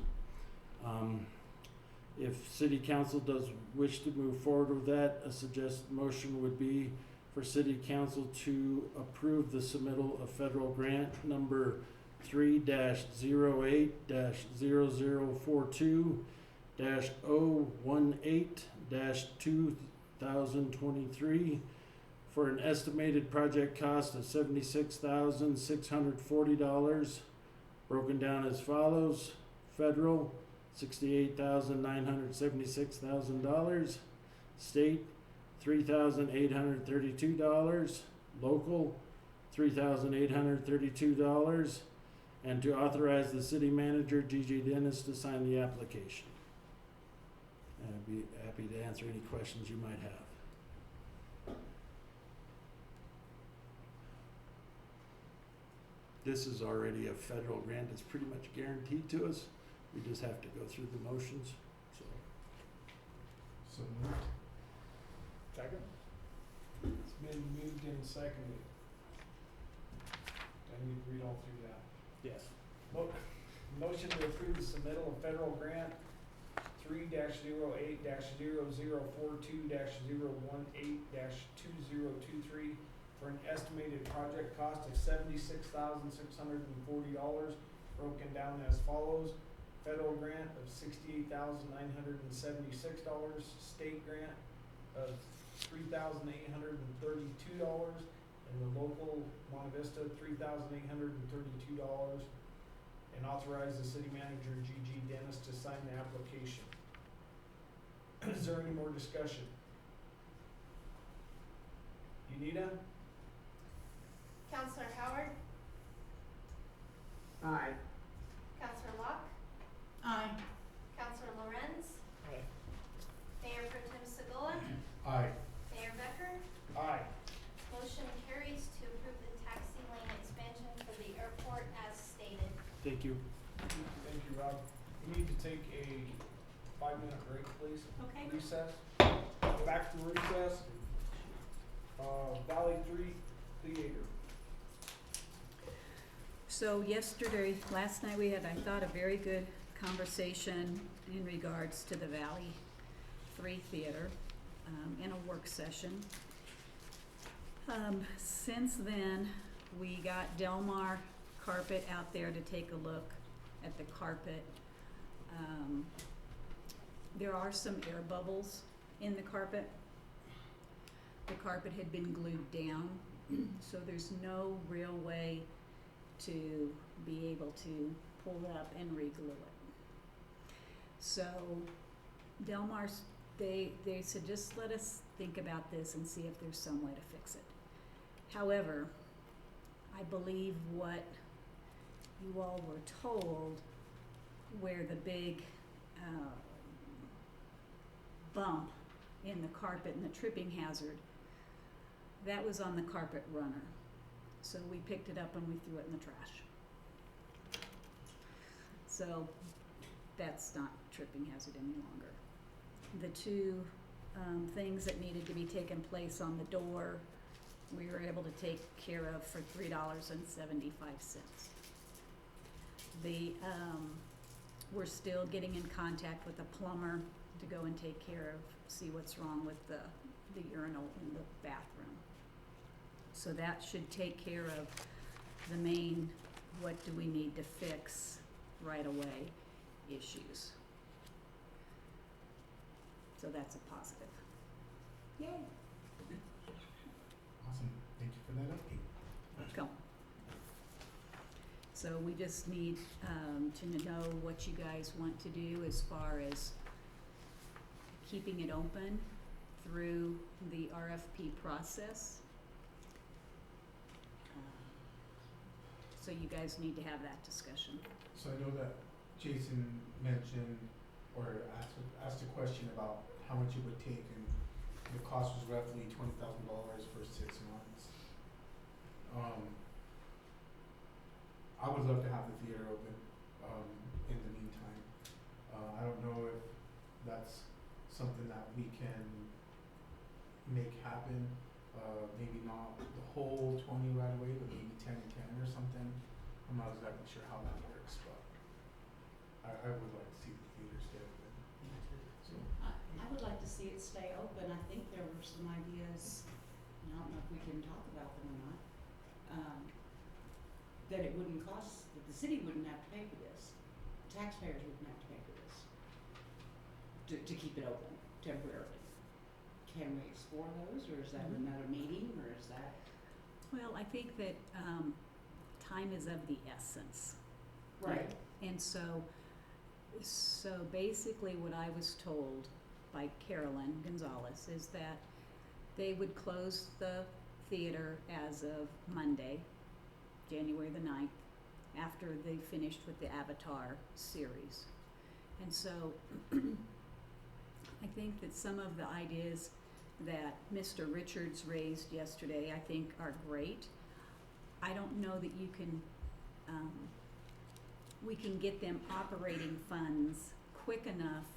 If City Council does wish to move forward with that, a suggested motion would be for City Council to approve the submittal of federal grant number 3-08-0042-018-2023 for an estimated project cost of $76,640, broken down as follows: federal, $68,976,000, state, $3,832, local, $3,832, and to authorize the city manager, G.J. Dennis, to sign the application. And I'd be happy to answer any questions you might have. This is already a federal grant. It's pretty much guaranteed to us. We just have to go through the motions, so. So moved. Second? It's been moved and seconded. I need to read all through that. Yes. Motion to approve the submittal of federal grant 3-08-004-2-018-2023 for an estimated project cost of $76,640, broken down as follows. Federal grant of $68,976, state grant of $3,832, and the local Monte Vista $3,832, and authorize the city manager G.G. Dennis to sign the application. Is there any more discussion? Unita? Counselor Howard, Aye. Counselor Locke, Aye. Counselor Lorenz, Aye. Mayor Pro Tem Segola, Aye. Mayor Becker. Aye. Motion carries to approve the taxi lane expansion for the airport as stated. Thank you. Thank you, Rob. We need to take a 5-minute break, please. Okay. Recess. Back from recess. Valley 3 Theater. So last night we had, I thought, a very good conversation in regards to the Valley 3 Theater, in a work session. Since then, we got Delmar Carpet out there to take a look at the carpet. There are some air bubbles in the carpet. The carpet had been glued down, so there's no real way to be able to pull it up and re-glue it. So Delmar's, they said, just let us think about this and see if there's some way to fix it. However, I believe what you all were told, where the big bump in the carpet and the tripping hazard, that was on the carpet runner. So we picked it up and we threw it in the trash. So that's not tripping hazard any longer. The two things that needed to be taken place on the door, we were able to take care of for $3.75. We're still getting in contact with a plumber to go and take care of, see what's wrong with the urinal in the bathroom. So that should take care of the main, what do we need to fix right away issues. So that's a positive. Yay. Awesome. Thank you for that update. Let's go. So we just need to know what you guys want to do as far as keeping it open through the RFP process. So you guys need to have that discussion. So I know that Jason mentioned or asked a question about how much it would take, and the cost was roughly $20,000 for 6 months. I would love to have the theater open in the meantime. I don't know if that's something that we can make happen. Maybe not the whole 20 right away, but maybe 10 and 10 or something. I'm not exactly sure how that works, but I would like to see the theater stay open. So, I would like to see it stay open. I think there were some ideas, and I don't know if we can talk about them or not, that it wouldn't cost, that the city wouldn't have to pay for this. Taxpayers wouldn't have to pay for this. To keep it open temporarily. Can we explore those, or is that another meeting, or is that? Well, I think that time is of the essence. Right. And so basically what I was told by Carolyn Gonzalez is that they would close the theater as of Monday, January the 9th, after they finished with the Avatar series. And so I think that some of the ideas that Mr. Richards raised yesterday, I think are great. I don't know that you can, we can get them operating funds quick enough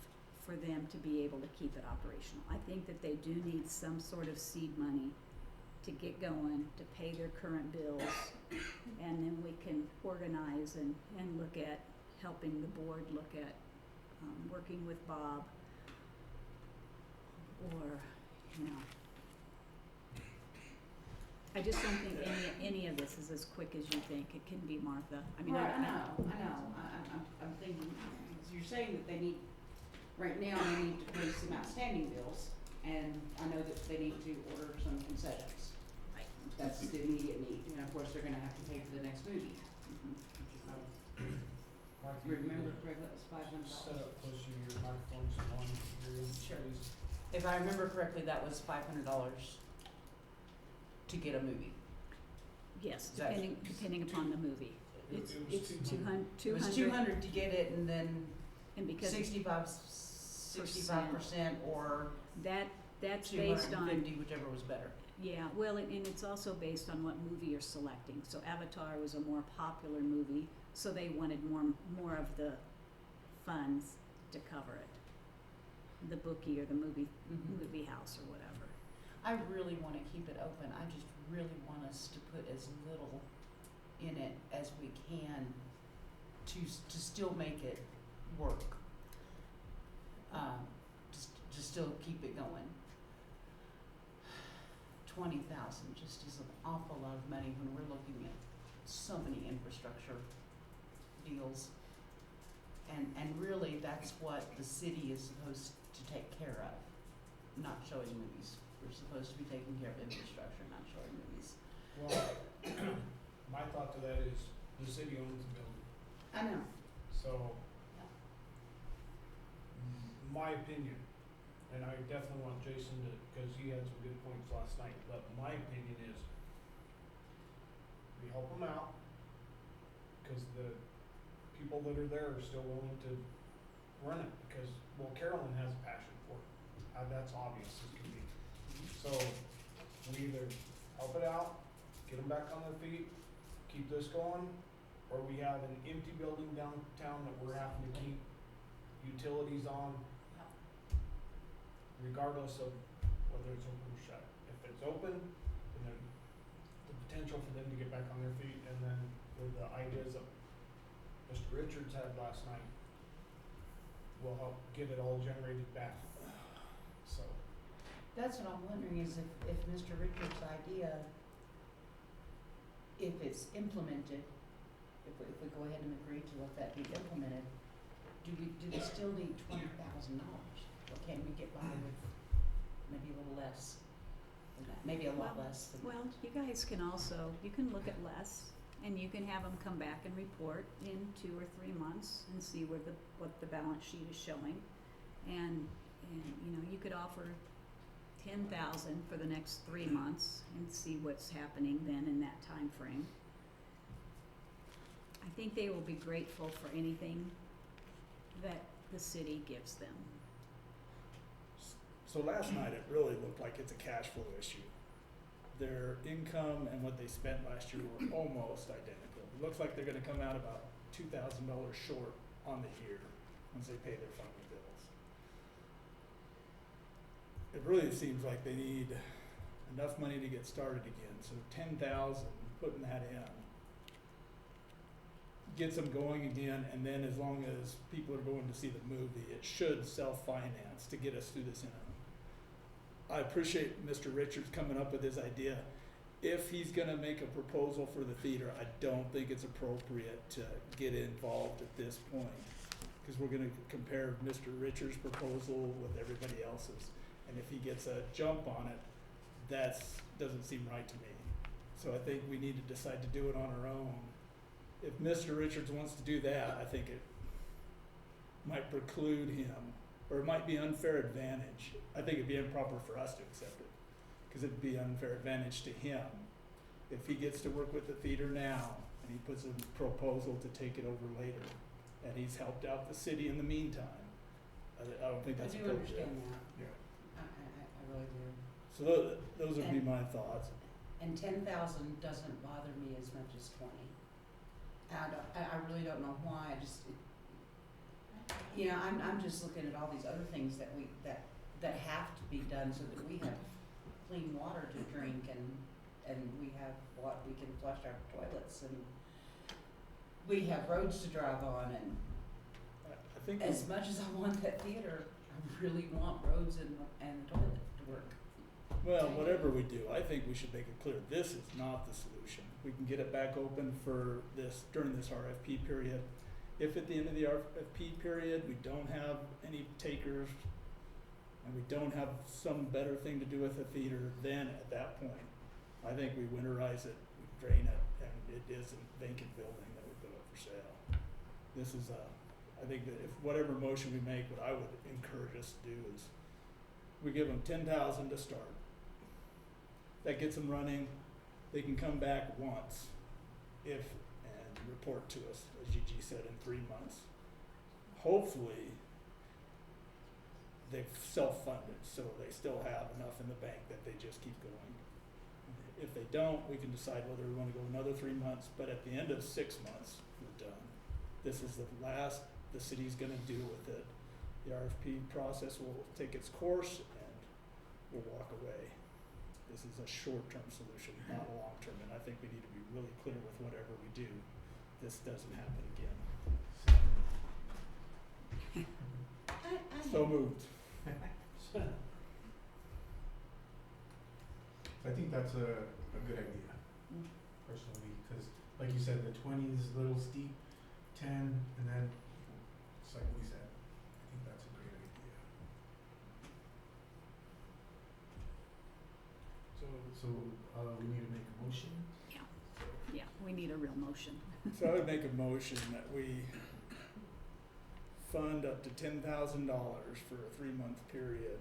for them to be able to keep it operational. I think that they do need some sort of seed money to get going, to pay their current bills, and then we can organize and look at helping the board look at working with Bob, or, you know. I just don't think any of this is as quick as you think it can be, Martha. I mean, Right, I know. I'm thinking, you're saying that they need, right now, they need to pay some outstanding bills, and I know that they need to order some concessions. Right. That's the immediate need, and of course, they're gonna have to pay for the next movie. Mark, you Remember can correctly, that was $500. set up close to your microphone so one hearing, Sure. please. If I remember correctly, that was $500 to get a movie. Yes, Is that- depending upon the movie. It It's, was it's 200. It was 200 to get it, and then and because 65% or that's based on, 250, whichever was better. yeah, well, and it's also based on what movie you're selecting. So Avatar was a more popular movie, so they wanted more of the funds to cover it. The bookie or the movie house or whatever. I really want to keep it open. I just really want us to put as little in it as we can to still make it work. To still keep it going. 20,000 just is an awful lot of money when we're looking at so many infrastructure deals. And really, that's what the city is supposed to take care of, not showing movies. We're supposed to be taking care of infrastructure, not showing movies. Well, my thought to that is the city owns the building, I know. so my opinion, and I definitely want Jason to, because he had some good points last night, but my opinion is we help them out, because the people that are there are still willing to run it, because, well, Carolyn has a passion for it. That's obvious as can be. So we either help it out, get them back on their feet, keep this going, or we have an empty building downtown that we're having to keep utilities on, regardless of whether it's open or shut. If it's open, then the potential for them to get back on their feet, and then with the ideas that Mr. Richards had last night, will help get it all generated back. So, That's what I'm wondering is if Mr. Richards' idea, if it's implemented, if we go ahead and agree to let that be implemented, do they still need $20,000? Or can we get by with maybe a little less than that? Maybe a lot less than that. Well, you guys can also, you can look at less, and you can have them come back and report in 2 or 3 months and see what the balance sheet is showing. And you know, you could offer 10,000 for the next 3 months and see what's happening then in that time frame. I think they will be grateful for anything that the city gives them. So last night, it really looked like it's a cash flow issue. Their income and what they spent last year were almost identical. It looks like they're gonna come out about $2,000 short on the year once they pay their final bills. It really seems like they need enough money to get started again, so 10,000, putting that in, gets them going again, and then as long as people are going to see the movie, it should self-finance to get us through this interim. I appreciate Mr. Richards coming up with his idea. If he's gonna make a proposal for the theater, I don't think it's appropriate to get involved at this point, because we're gonna compare Mr. Richards' proposal with everybody else's. And if he gets a jump on it, doesn't seem right to me. So I think we need to decide to do it on our own. If Mr. Richards wants to do that, I think it might preclude him, or it might be unfair advantage. I think it'd be improper for us to accept it, because it'd be unfair advantage to him. If he gets to work with the theater now, and he puts a proposal to take it over later, and he's helped out the city in the meantime, I don't think that's I do appropriate. understand that. Yeah. I really do. So those would be my thoughts. And 10,000 doesn't bother me as much as 20. I really don't know why. I'm just looking at all these other things that have to be done so that we have clean water to drink and we have we can flush our toilets and we have roads to drive on and I think as much as I want that theater, I really want roads and the toilet to work. well, whatever we do, I think we should make it clear, this is not the solution. We can get it back open for this, during this RFP period. If at the end of the RFP period, we don't have any takers, and we don't have some better thing to do with the theater, then at that point, I think we winterize it, we drain it, and it is a vacant building that we put up for sale. This is I think that if whatever motion we make, what I would encourage us to do is, we give them 10,000 to start. That gets them running, they can come back once, and report to us, as Gigi said, in 3 months. Hopefully, they've self-funded, so they still have enough in the bank that they just keep going. If they don't, we can decide whether we wanna go another 3 months, but at the end of 6 months, we're done. This is the last the city's gonna do with it. The RFP process will take its course and we'll walk away. This is a short-term solution, not a long-term, and I think we need to be really clear with whatever we do. This doesn't happen again. So moved. I think that's a good idea, personally, because like you said, the 20 is a little steep, 10, and then, it's like we said, I think that's a great idea. So, we need to make a motion? Yeah, we need a real motion. So I would make a motion that we fund up to $10,000 for a 3-month period.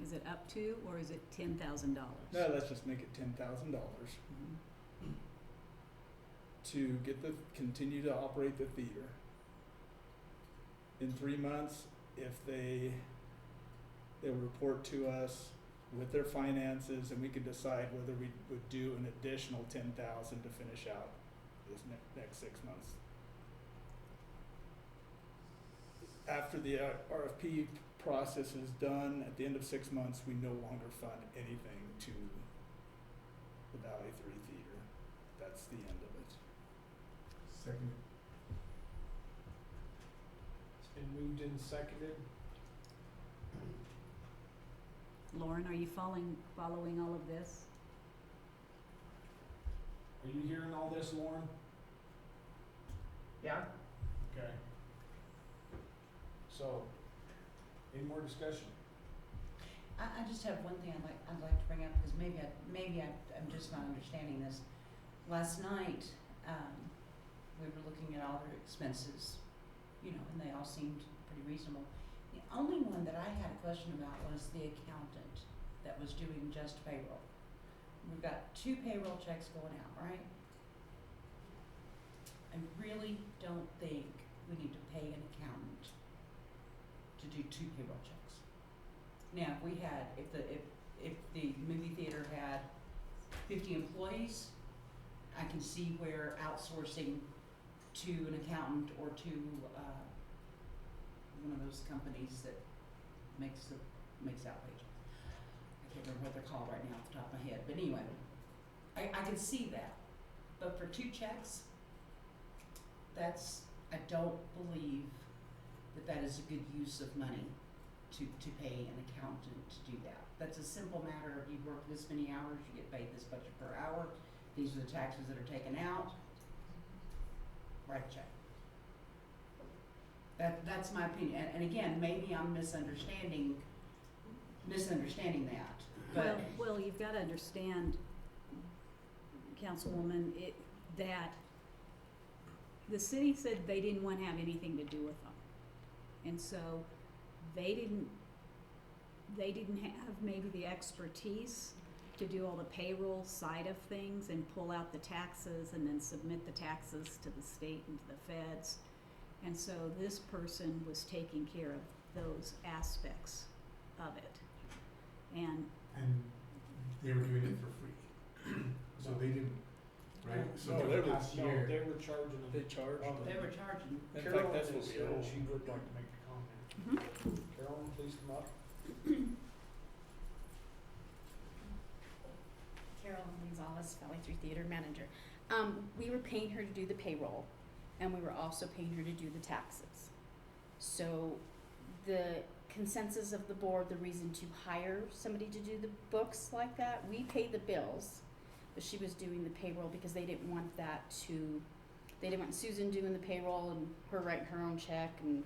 Is it up to, or is it $10,000? No, let's just make it $10,000 to continue to operate the theater. In 3 months, if they'll report to us with their finances, and we can decide whether we would do an additional 10,000 to finish out this next 6 months. After the RFP process is done, at the end of 6 months, we no longer fund anything to the Valley 3 Theater. That's the end of it. Second. It's been moved and seconded. Lauren, are you following all of this? Are you hearing all this, Lauren? Yeah. Okay. So, any more discussion? I just have one thing I'd like to bring up, because maybe I'm just not understanding this. Last night, we were looking at all their expenses, and they all seemed pretty reasonable. The only one that I had a question about was the accountant that was doing just payroll. We've got 2 payroll checks going out, right? I really don't think we need to pay an accountant to do 2 payroll checks. Now, if the movie theater had 50 employees, I can see where outsourcing to an accountant or to one of those companies that makes out wages. I can't remember what they're called right now off the top of my head, but anyway, I can see that. But for 2 checks, I don't believe that is a good use of money to pay an accountant to do that. That's a simple matter of, you work this many hours, you get paid this budget per hour, these are the taxes that are taken out, write a check. That's my opinion, and again, maybe I'm misunderstanding that, but. Well, you've got to understand, Councilwoman, that the city said they didn't want to have anything to do with them. And so they didn't have maybe the expertise to do all the payroll side of things and pull out the taxes and then submit the taxes to the state and to the feds. And so this person was taking care of those aspects of it. And they were doing it for free. So they didn't, right? So No, for the past year. they were charging them. They charged them. They were charging. In Carolyn fact, that's what is we here, owe. and she would like to make a comment. Carolyn, please come up. Carolyn Gonzalez, Valley 3 Theater Manager. We were paying her to do the payroll, and we were also paying her to do the taxes. So the consensus of the board, the reason to hire somebody to do the books like that, we pay the bills, but she was doing the payroll because they didn't want they didn't want Susan doing the payroll and her writing her own check and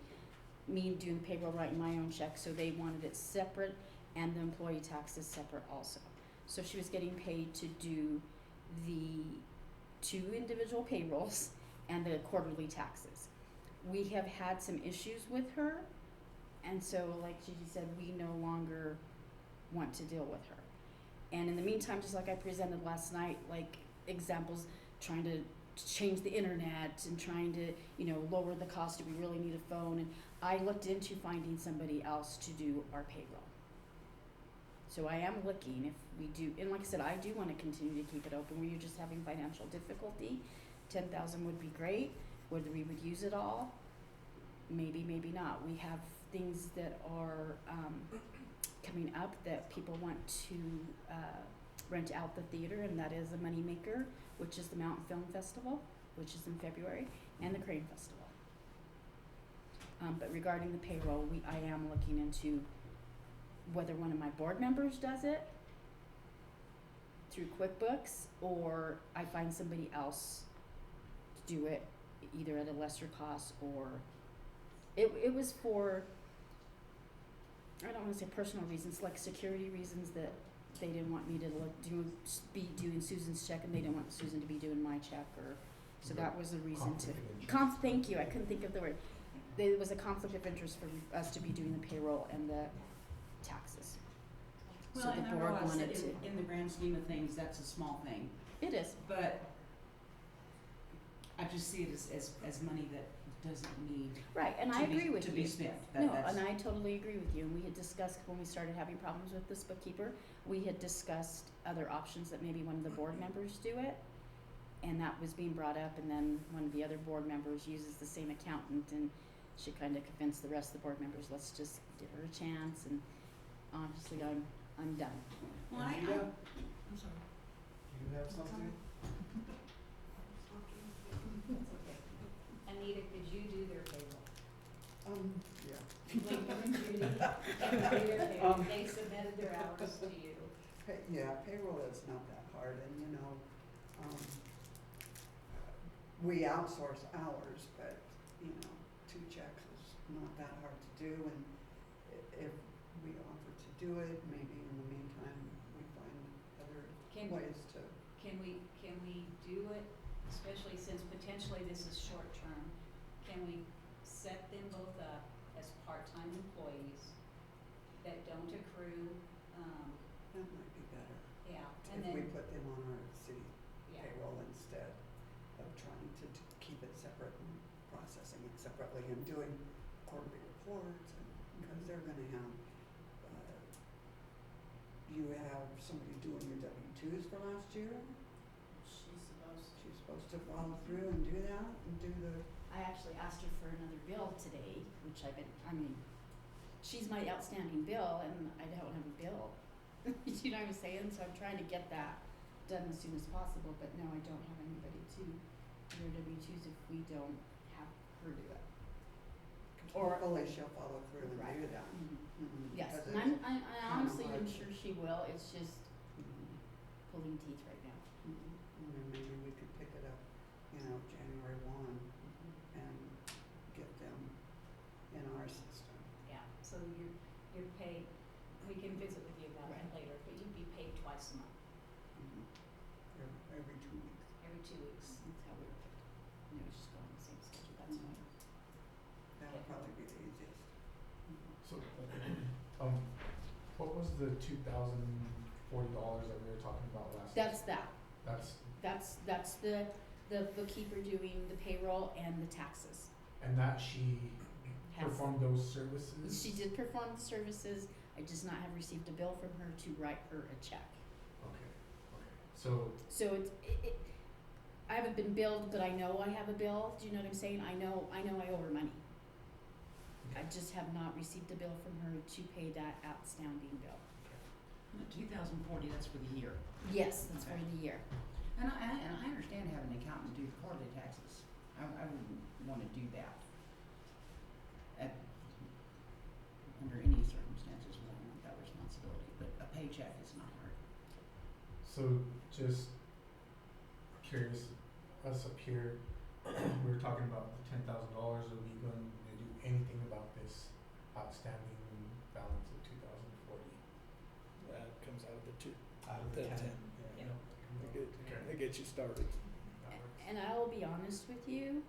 me doing the payroll, writing my own check, so they wanted it separate and the employee taxes separate also. So she was getting paid to do the 2 individual payrolls and the quarterly taxes. We have had some issues with her, and so like Gigi said, we no longer want to deal with her. And in the meantime, just like I presented last night, like examples, trying to change the internet and trying to, lower the cost, do we really need a phone? And I looked into finding somebody else to do our payroll. So I am looking if we do, and like I said, I do wanna continue to keep it open, where you're just having financial difficulty. 10,000 would be great, whether we would use it all, maybe, maybe not. We have things that are, coming up that people want to, rent out the theater, and that is a moneymaker, which is the Mountain Film Festival, which is in February, and the Crane Festival. But regarding the payroll, I am looking into whether one of my board members does it through QuickBooks, or I find somebody else to do it either at a lesser cost, or it was for, I don't wanna say personal reasons, like security reasons, that they didn't want me to be doing Susan's check, and they didn't want Susan to be doing my check, or, so that was the reason to. Thank you, I couldn't think of the word. There was a conflict of interest for us to be doing the payroll and the taxes. Well, So the and I board realize that wanted to. in the grand scheme of things, that's a small thing, It is. but I just see it as money that doesn't need Right, and I agree with you. to be spent. No, That's- and I totally agree with you, and we had discussed, when we started having problems with this bookkeeper, we had discussed other options that maybe one of the board members do it, and that was being brought up, and then one of the other board members uses the same accountant, and she kinda convinced the rest of the board members, let's just give her a chance, and honestly, I'm done. Well, Anita, I'm sorry. do you have something? Anita, could you do their payroll? Yeah. Lincoln and Judy, you do their payroll, they submitted their hours to you. Yeah, payroll is not that hard, and we outsource ours, but, 2 checks is not that hard to do, and if we offer to do it, maybe in the meantime, we find other Can- ways to. Can we do it, especially since potentially this is short term, can we set them both up as part-time employees that don't accrue, That might be better, yeah, and if we then, put them on our city yeah, payroll instead of trying to keep it separate and processing it separately and doing quarterly reports, and because they're gonna have, you have somebody doing your W-2s for last year? She's supposed to follow through and do that, and do the, I actually asked her for another bill today, which she's my outstanding bill, and I don't have a bill. You know what I'm saying? So I'm trying to get that done as soon as possible, but no, I don't have anybody to do her W-2s if we don't have her do it. Or- hopefully she'll follow through and Right. do that. Yes, Because and it's I honestly hard am to- sure she will, it's just mhm. pulling teeth right now. And then maybe we could pick it up, January 1 and get them in our system. yeah, so you're paid, we can visit with you about that Right. later, but you'd be paid twice a month, Every 2 weeks. every 2 weeks. That's how we were picked. And it was just going on the same schedule, that's Mhm. fine. That'll probably be the easiest. So, what was the $2,040 that we were talking about last? That's that. That's, That's the bookkeeper doing the payroll and the taxes. and that she Has- performed those services? She did perform the services, I just not have received a bill from her to write her a check. Okay, so, So I haven't been billed, but I know I have a bill, do you know what I'm saying? I know I owe her money. I just have not received a bill from her to pay that outstanding bill. The 2040, that's for the year. Yes, that's for Okay. the year. And I understand having an accountant do quarterly taxes. I wouldn't wanna do that. under any circumstances, wouldn't want that responsibility, but a paycheck is not hard. So just curious, us up here, we were talking about the $10,000. Are we going to do anything about this outstanding balance of 2040? That comes out of the two, Out of the the 10. 10. Yeah. They get you started. And I will be honest with you,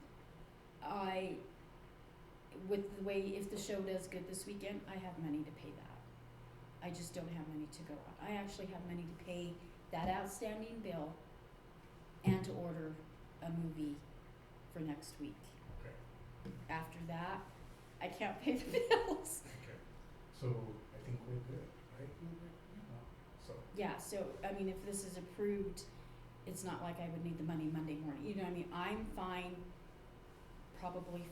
with the way, if the show does good this weekend, I have money to pay that. I just don't have money to go on. I actually have money to pay that outstanding bill and to order a movie for next week. Okay. After that, I can't pay the bills. Okay. So I think we're good, right? So. Yeah, so, I mean, if this is approved, it's not like I would need the money Monday morning, you know what I mean? I'm fine probably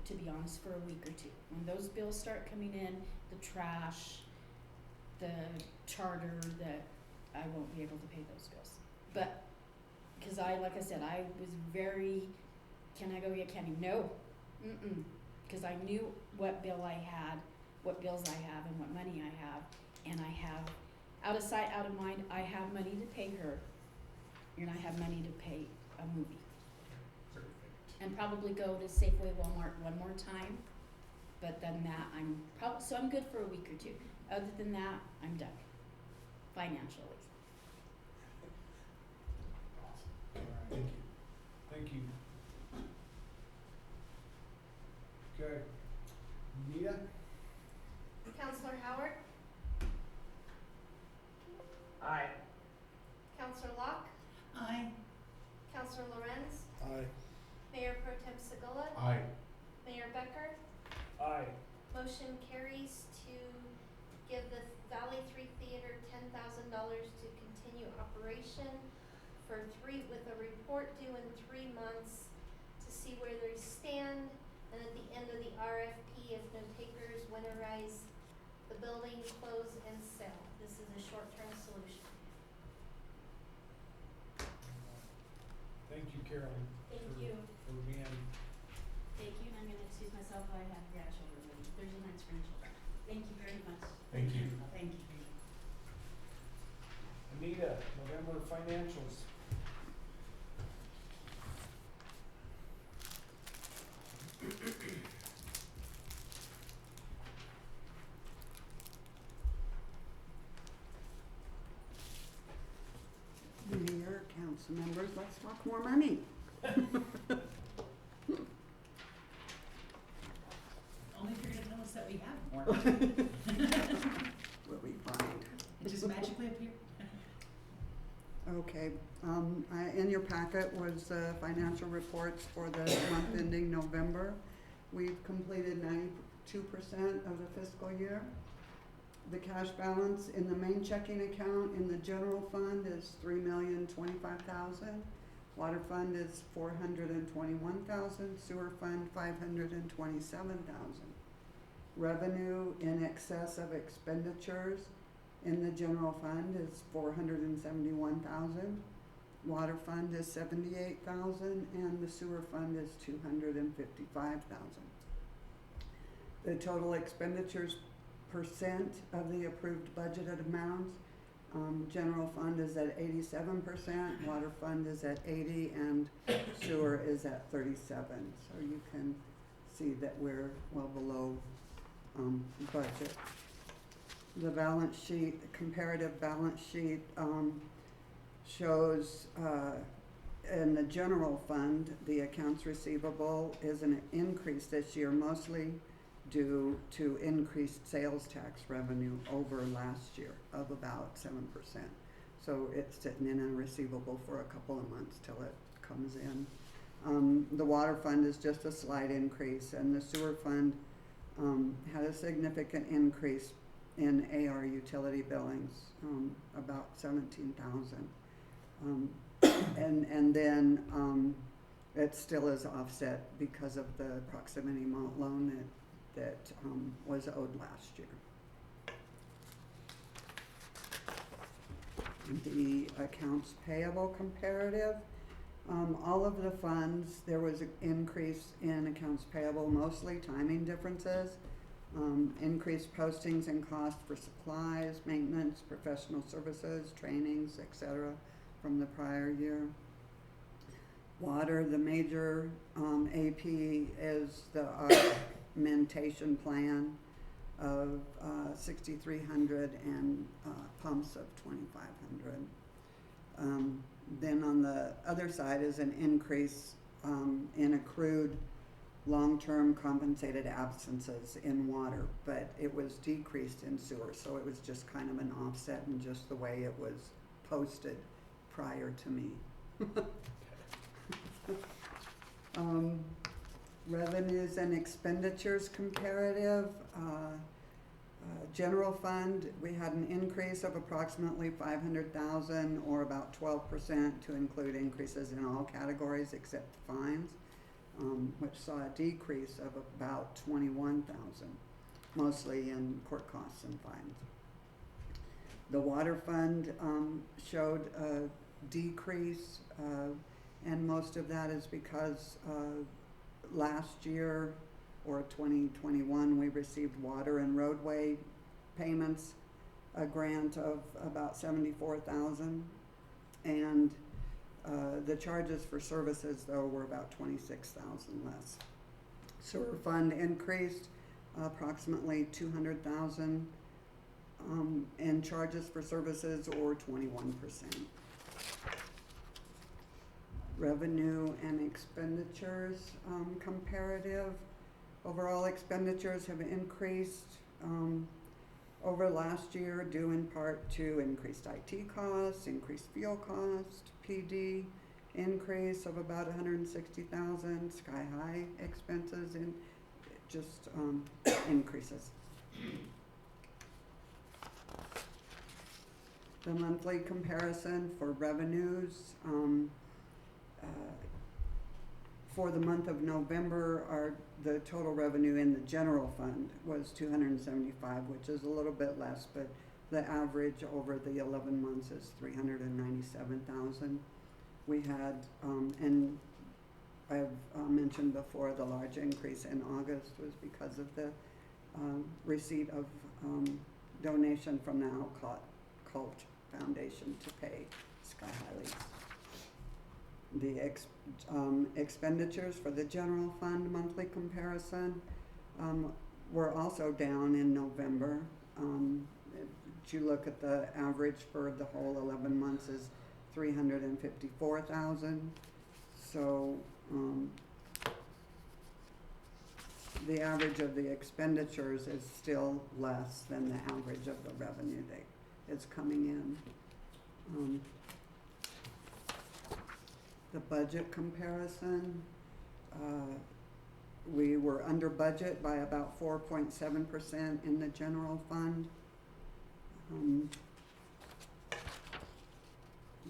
to be honest, for a week or two. When those bills start coming in, the trash, the charter, I won't be able to pay those bills. But, cause like I said, I was very, can I go get candy? No, cause I knew what bill I had, what bills I have and what money I have, and I have, out of sight, out of mind, I have money to pay her, and I have money to pay a movie. And probably go to Safeway, Walmart one more time, but then that so I'm good for a week or two. Other than that, I'm done, financially. Awesome. All right. Thank you. Okay. Anita? Counselor Howard, Aye. Counselor Locke, Aye. Counselor Lorenz, Aye. Mayor Pro Tem Segula, Aye. Mayor Becker. Aye. Motion carries to give the Valley 3 Theater $10,000 to continue operation with a report due in 3 months to see where they stand, and at the end of the RFP, if no takers, winterize the building, close and sell. This is a short-term solution. Thank you, Carolyn. Thank for- you. For being, Thank you, and I'm gonna excuse myself, I have grandchildren, Thursday night's grandchildren. Thank you very much. Thank you. Thank you. Anita, November financials. Mayor, council members, let's talk more money. Only if you're gonna tell us that we have more. Will we find? It just magically appeared. Okay, in your packet was financial reports for the month ending November. We've completed 92% of the fiscal year. The cash balance in the main checking account in the general fund is $3,025,000. Water fund is $421,000. Sewer fund $527,000. Revenue in excess of expenditures in the general fund is $471,000. Water fund is $78,000, and the sewer fund is $255,000. The total expenditures percent of the approved budgeted amounts, general fund is at 87%, water fund is at 80%, and sewer is at 37%. So you can see that we're well below budget. The balance sheet, the comparative balance sheet, shows in the general fund, the accounts receivable is an increase this year, mostly due to increased sales tax revenue over last year of about 7%. So it's sitting in a receivable for a couple of months till it comes in. The water fund is just a slight increase, and the sewer fund had a significant increase in AR utility billings, about 17,000. And then it still is offset because of the proximity loan that was owed last year. The accounts payable comparative, all of the funds, there was an increase in accounts payable, mostly timing differences. Increased postings and costs for supplies, maintenance, professional services, trainings, etc. from the prior year. Water, the major AP is the augmentation plan of 6,300 and pumps of 2,500. Then on the other side is an increase in accrued long-term compensated absences in water, but it was decreased in sewer, so it was just kind of an offset in just the way it was posted prior to me. Revenues and expenditures comparative. General fund, we had an increase of approximately 500,000 or about 12% to include increases in all categories except fines, which saw a decrease of about 21,000, mostly in court costs and fines. The water fund showed a decrease, and most of that is because last year, or 2021, we received water and roadway payments, a grant of about 74,000, and the charges for services, though, were about 26,000 less. Sewer fund increased approximately 200,000, and charges for services, or 21%. Revenue and expenditures comparative. Overall expenditures have increased over last year, due in part to increased IT costs, increased fuel cost, PD increase of about 160,000, sky high expenses, and just increases. The monthly comparison for revenues. For the month of November, the total revenue in the general fund was 275, which is a little bit less, but the average over the 11 months is 397,000. We had, and I've mentioned before, the large increase in August was because of the receipt of donation from the Outcult Foundation to pay Sky High Lease. The expenditures for the general fund monthly comparison were also down in November. If you look at the average for the whole 11 months is 354,000. So the average of the expenditures is still less than the average of the revenue that is coming in. The budget comparison, we were under budget by about 4.7% in the general fund.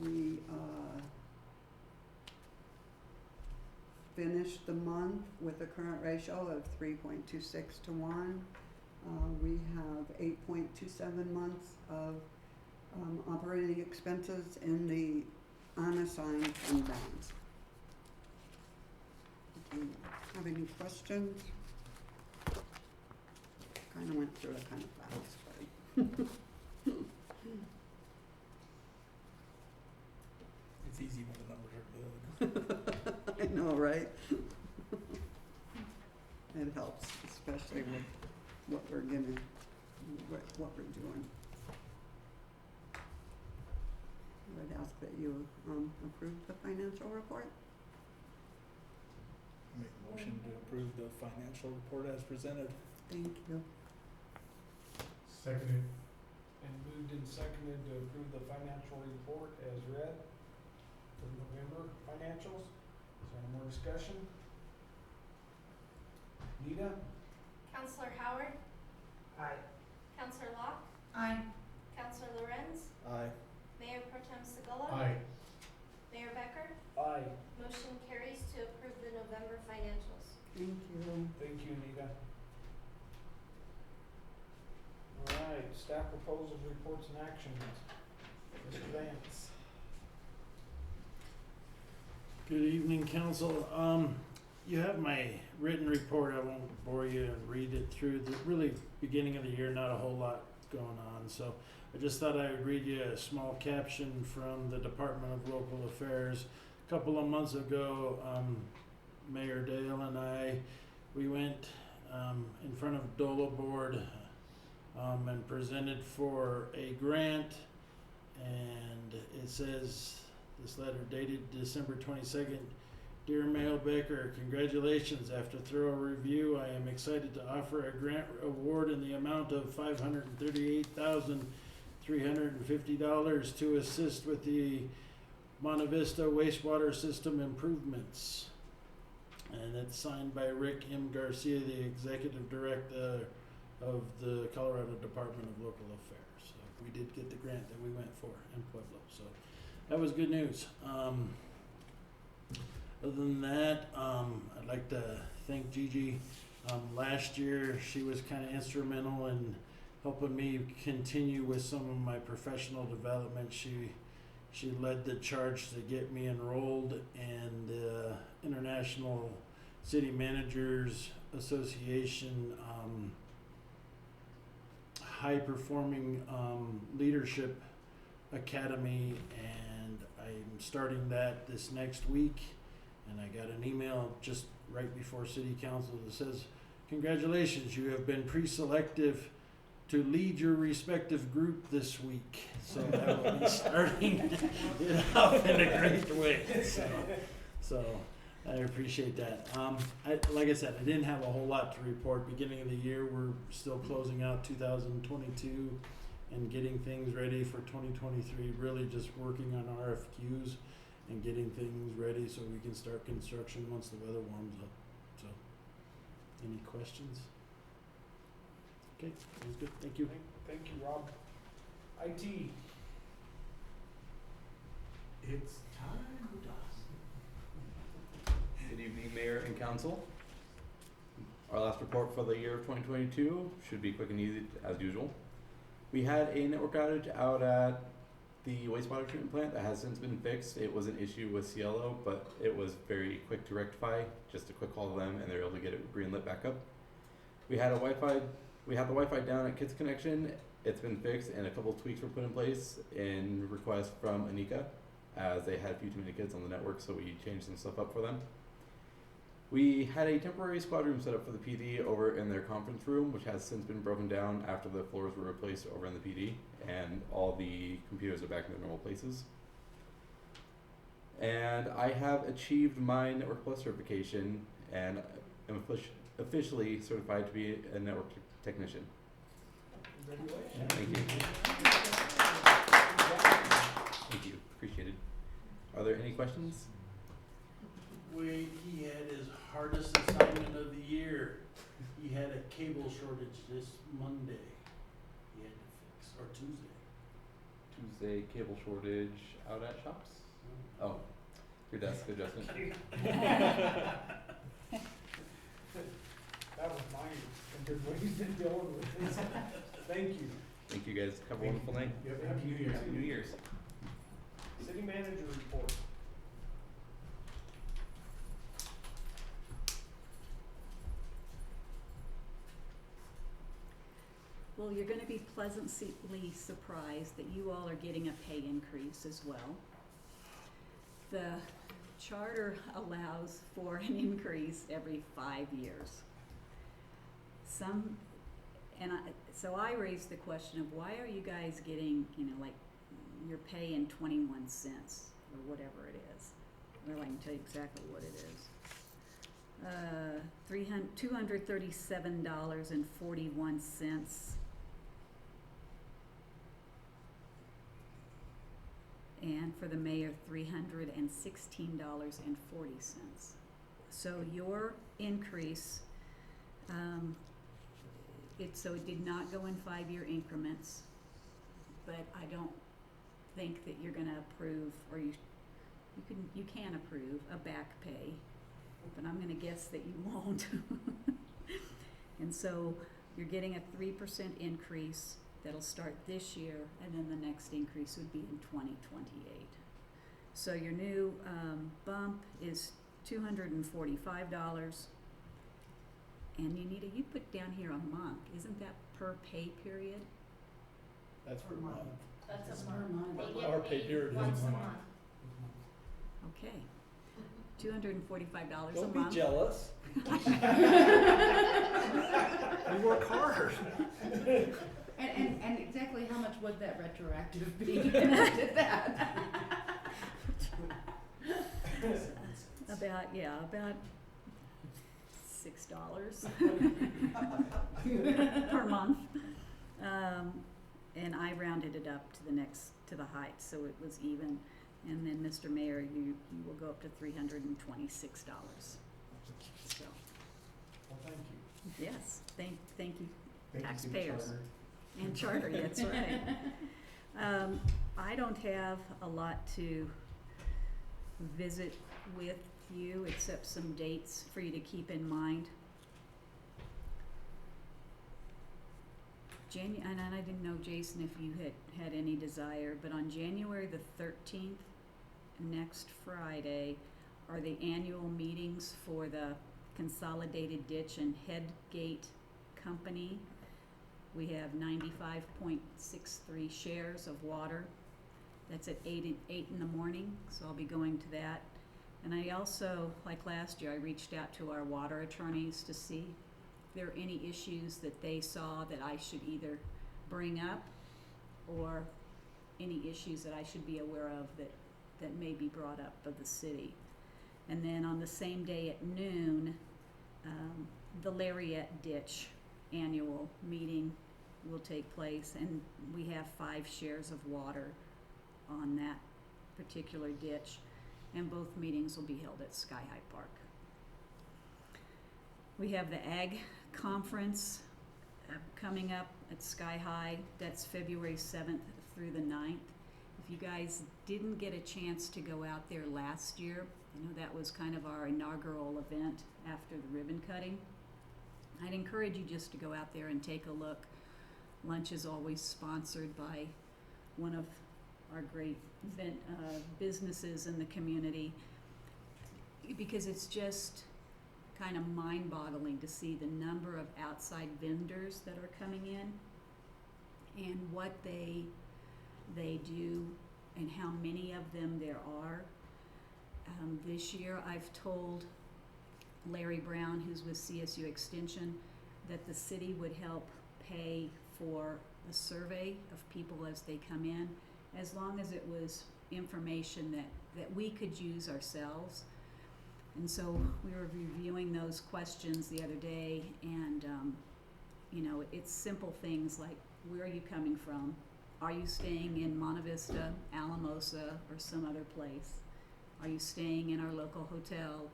We finished the month with a current ratio of 3.26 to 1. We have 8.27 months of operating expenses in the unassigned fund balance. Do you have any questions? Kind of went through it kind of fast, but It's easy when the numbers are good. I know, right? It helps, especially with what we're doing. I would ask that you approve the financial report. Make a motion to approve the financial report as presented. Thank you. Seconded. And moved and seconded to approve the financial report as read for November financials. Is there any more discussion? Nita? Counselor Howard, Aye. Counselor Locke, Aye. Counselor Lorenz, Aye. Mayor Pro Tem Segala, Aye. Mayor Becker. Aye. Motion carries to approve the November financials. Thank you. Thank you, Nita. All right, staff proposals, reports, and actions. Mr. Vance. Good evening, council. you have my written report. I won't bore you and read it through. The really beginning of the year, not a whole lot going on. So I just thought I would read you a small caption from the Department of Local Affairs. A couple of months ago, Mayor Dale and I, we went in front of DOLA board and presented for a grant, and it says, this letter dated December 22nd, Dear Mayor Baker, congratulations. After thorough review, I am excited to offer a grant award in the amount of $538,350 to assist with the Monte Vista wastewater system improvements. And it's signed by Rick M. Garcia, the Executive Director of the Colorado Department of Local Affairs. So we did get the grant that we went for in Pueblo. So that was good news. Other than that, I'd like to thank Gigi. Last year, she was kind of instrumental in helping me continue with some of my professional development. She led the charge to get me enrolled in the International City Managers Association High Performing Leadership Academy, and I'm starting that this next week. And I got an email just right before City Council that says, congratulations, you have been pre-selective to lead your respective group this week. So that will be starting it off in a great way. So I appreciate that. Like I said, I didn't have a whole lot to report. Beginning of the year, we're still closing out 2022 and getting things ready for 2023, really just working on RFQs and getting things ready so we can start construction once the weather warms up. So, any questions? Okay, sounds good. Thank you. Thank you, Rob. IT. It's time. Good evening, Mayor and Council. Our last report for the year of 2022 should be quick and easy as usual. We had a network outage out at the wastewater treatment plant that has since been fixed. It was an issue with Cielo, but it was very quick to rectify. Just a quick call to them and they were able to get it greenlit back up. We had the Wi-Fi down at Kids Connection. It's been fixed and a couple of tweaks were put in place in request from Anika, as they had a few too many kids on the network, so we changed some stuff up for them. We had a temporary squad room set up for the PD over in their conference room, which has since been broken down after the floors were replaced over in the PD, and all the computers are back in their normal places. And I have achieved my Network Plus certification and am officially certified to be a network technician. Congratulations. Thank you. Thank you. Appreciate it. Are there any questions? Wait, he had his hardest assignment of the year. He had a cable shortage this Monday. He had to fix, or Tuesday. Tuesday cable shortage out at shops? Oh, your desk adjustment. That was mine. A good way he's been dealing with this. Thank you. Thank you guys. Have a wonderful night. Yep, Happy New Year. Happy New Year's. City manager report. Well, you're gonna be pleasantly surprised that you all are getting a pay increase as well. The charter allows for an increase every 5 years. So I raised the question of why are you guys getting, like your pay in 21 cents or whatever it is. Well, I can tell you exactly what it is. $237.41. And for the mayor, $316.40. So your increase, it did not go in 5-year increments, but I don't think that you're gonna approve, or you can approve a back pay, but I'm gonna guess that you won't. And so you're getting a 3% increase that'll start this year, and then the next increase would be in 2028. So your new bump is $245. And you put down here a month, isn't that per pay period? That's per month. That's a per month. They Our get pay paid period is once a a month. month. Okay, $245 a Don't month. be jealous. We work hard. And exactly how much would that retroactive be if I did that? About $6 per month. And I rounded it up to the height, so it was even. And then, Mr. Mayor, you will go up to $326. So, Well, thank you. yes, thank you, Thank you, taxpayers. Charter. And charter, that's right. I don't have a lot to visit with you except some dates for you to keep in mind. And I didn't know, Jason, if you had any desire, but on January the 13th, next Friday, are the annual meetings for the Consolidated Ditch and Headgate Company. We have 95.63 shares of water. That's at 8 in the morning, so I'll be going to that. And I also, like last year, I reached out to our water attorneys to see if there are any issues that they saw that I should either bring up or any issues that I should be aware of that may be brought up of the city. And then on the same day at noon, the Lariat Ditch annual meeting will take place, and we have 5 shares of water on that particular ditch, and both meetings will be held at Sky High Park. We have the Ag Conference coming up at Sky High. That's February 7th through the 9th. If you guys didn't get a chance to go out there last year, I know that was kind of our inaugural event after the ribbon cutting. I'd encourage you just to go out there and take a look. Lunch is always sponsored by one of our great businesses in the community, because it's just kind of mind-boggling to see the number of outside vendors that are coming in and what they do and how many of them there are. This year I've told Larry Brown, who's with CSU Extension, that the city would help pay for a survey of people as they come in, as long as it was information that we could use ourselves. And so we were reviewing those questions the other day, and it's simple things like, where are you coming from? Are you staying in Monte Vista, Alamosa, or some other place? Are you staying in our local hotel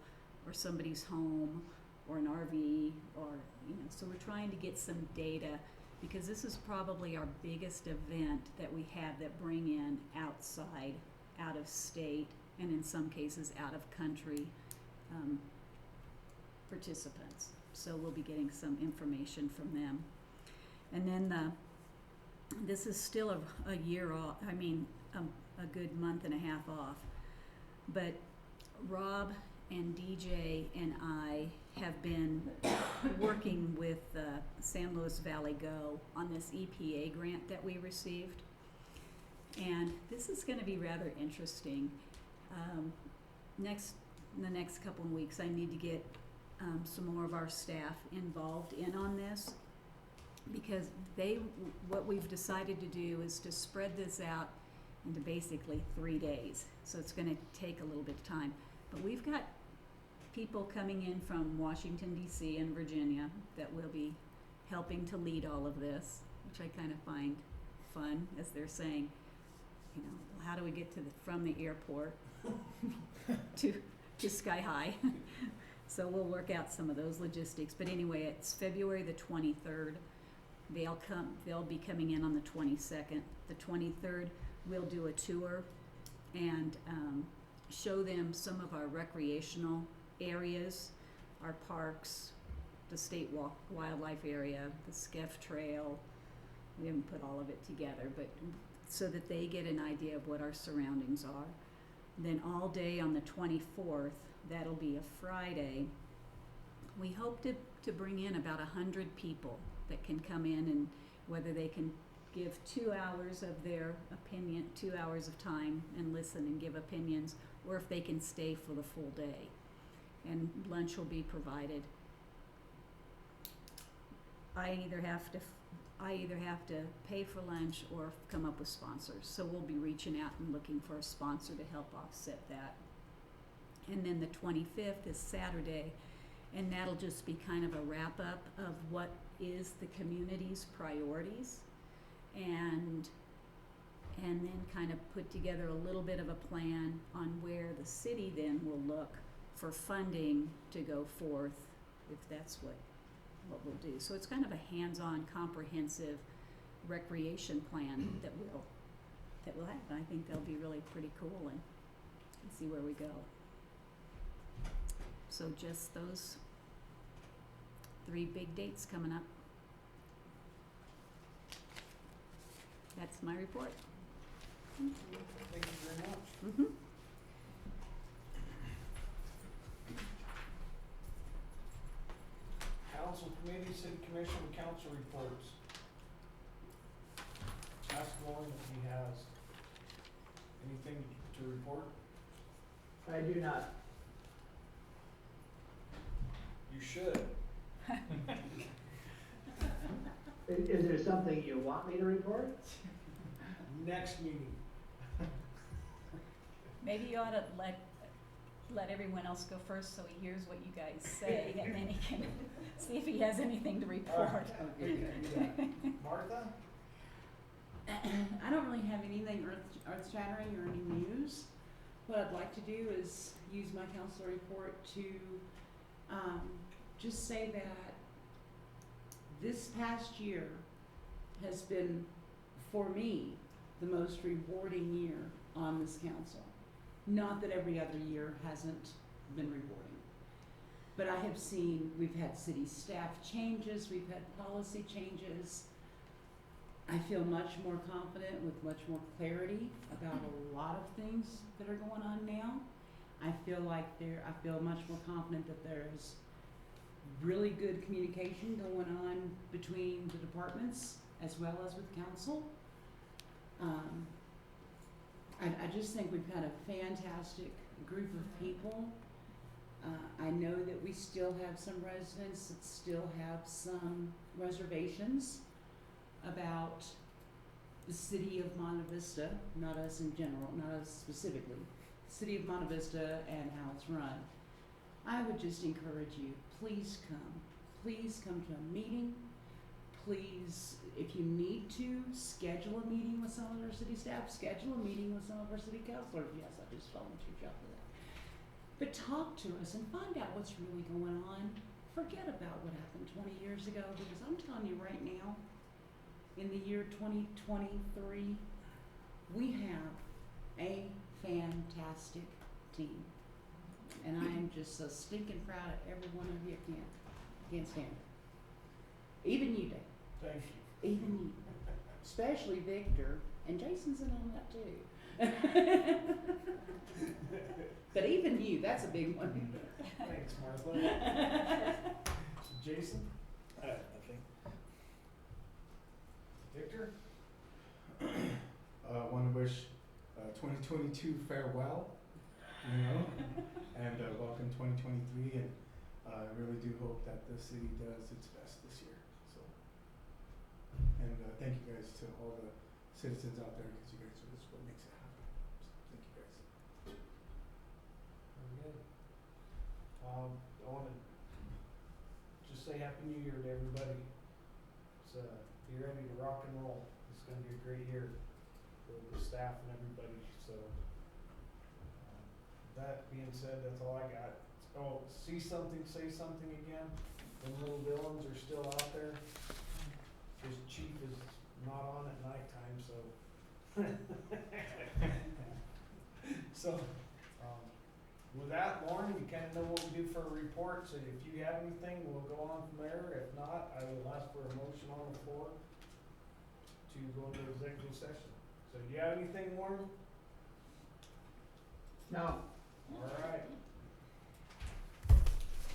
or somebody's home or an RV, or so we're trying to get some data, because this is probably our biggest event that we have that bring in outside, out of state, and in some cases out of country participants. So we'll be getting some information from them. And then this is still a year off, a good month and a half off. But Rob and DJ and I have been working with San Luis Valley Go on this EPA grant that we received. And this is going to be rather interesting. In the next couple of weeks, I need to get some more of our staff involved in on this, because what we've decided to do is to spread this out into basically 3 days. So it's going to take a little bit of time. But we've got people coming in from Washington, D.C. and Virginia that will be helping to lead all of this, which I kind of find fun, as they're saying, how do we get from the airport to Sky High? So we'll work out some of those logistics. But anyway, it's February the 23rd. They'll be coming in on the 22nd. The 23rd, we'll do a tour and show them some of our recreational areas, our parks, the state wildlife area, the Skeff Trail. We haven't put all of it together, but so that they get an idea of what our surroundings are. Then all day on the 24th, That'll be a Friday. We hope to bring in about 100 people that can come in, and whether they can give 2 hours of their opinion, 2 hours of time and listen and give opinions, or if they can stay for the full day. And lunch will be provided. I either have to pay for lunch or come up with sponsors. So we'll be reaching out and looking for a sponsor to help offset that. And then the 25th is Saturday, and that'll just be kind of a wrap up of what is the community's priorities, and then kind of put together a little bit of a plan on where the city then will look for funding to go forth, if that's what we'll do. So it's kind of a hands-on, comprehensive recreation plan that we'll have. And I think that'll be really pretty cool, and see where we go. So just those 3 big dates coming up. That's my report. Thank you very much. Mm-hmm. Council committee, city commission, council reports. Ask Lauren if he has anything to report. I do not. You should. Is there something you want me to report? Next meeting. Maybe you ought to let everyone else go first so he hears what you guys say, and then he can see if he has anything to report. Martha? I don't really have anything earth-shattering or any news. What I'd like to do is use my council report to just say that this past year has been, for me, the most rewarding year on this council. Not that every other year hasn't been rewarding, but I have seen, we've had city staff changes, we've had policy changes. I feel much more confident with much more clarity about a lot of things that are going on now. I feel much more confident that there's really good communication going on between the departments as well as with council. I just think we've got a fantastic group of people. I know that we still have some residents that still have some reservations about the city of Monte Vista, not us in general, not us specifically, the city of Monte Vista and how it's run. I would just encourage you, please come to a meeting. Please, if you need to, schedule a meeting with some of our city staff, schedule a meeting with some of our city councilors. Yes, I just volunteered you for that. But talk to us and find out what's really going on. Forget about what happened 20 years ago, because I'm telling you right now, in the year 2023, we have a fantastic team. And I am just so stinking proud of every one of you. Can't stand it. Even you, Dave. Thank you. Even you. Especially Victor. And Jason's in on that too. But even you, that's a big one. Thanks, Martha. Jason? I have nothing. Victor? Want to wish 2022 farewell, and welcome 2023, and I really do hope that the city does its best this year. So, and thank you guys to all the citizens out there, because you guys are just what makes it happen. So thank you guys. Very good. I want to just say Happy New Year to everybody. It's, be ready to rock and roll. It's going to be a great year for the staff and everybody. So, that being said, that's all I got. Oh, see something, say something again. Them little villains are still out there. His chief is not on at nighttime, so. So, with that, Lauren, you kind of know what we do for a report, so if you have anything, we'll go on from there. If not, I will ask for a motion on the floor to go into executive session. So do you have anything, Lauren? No. All right.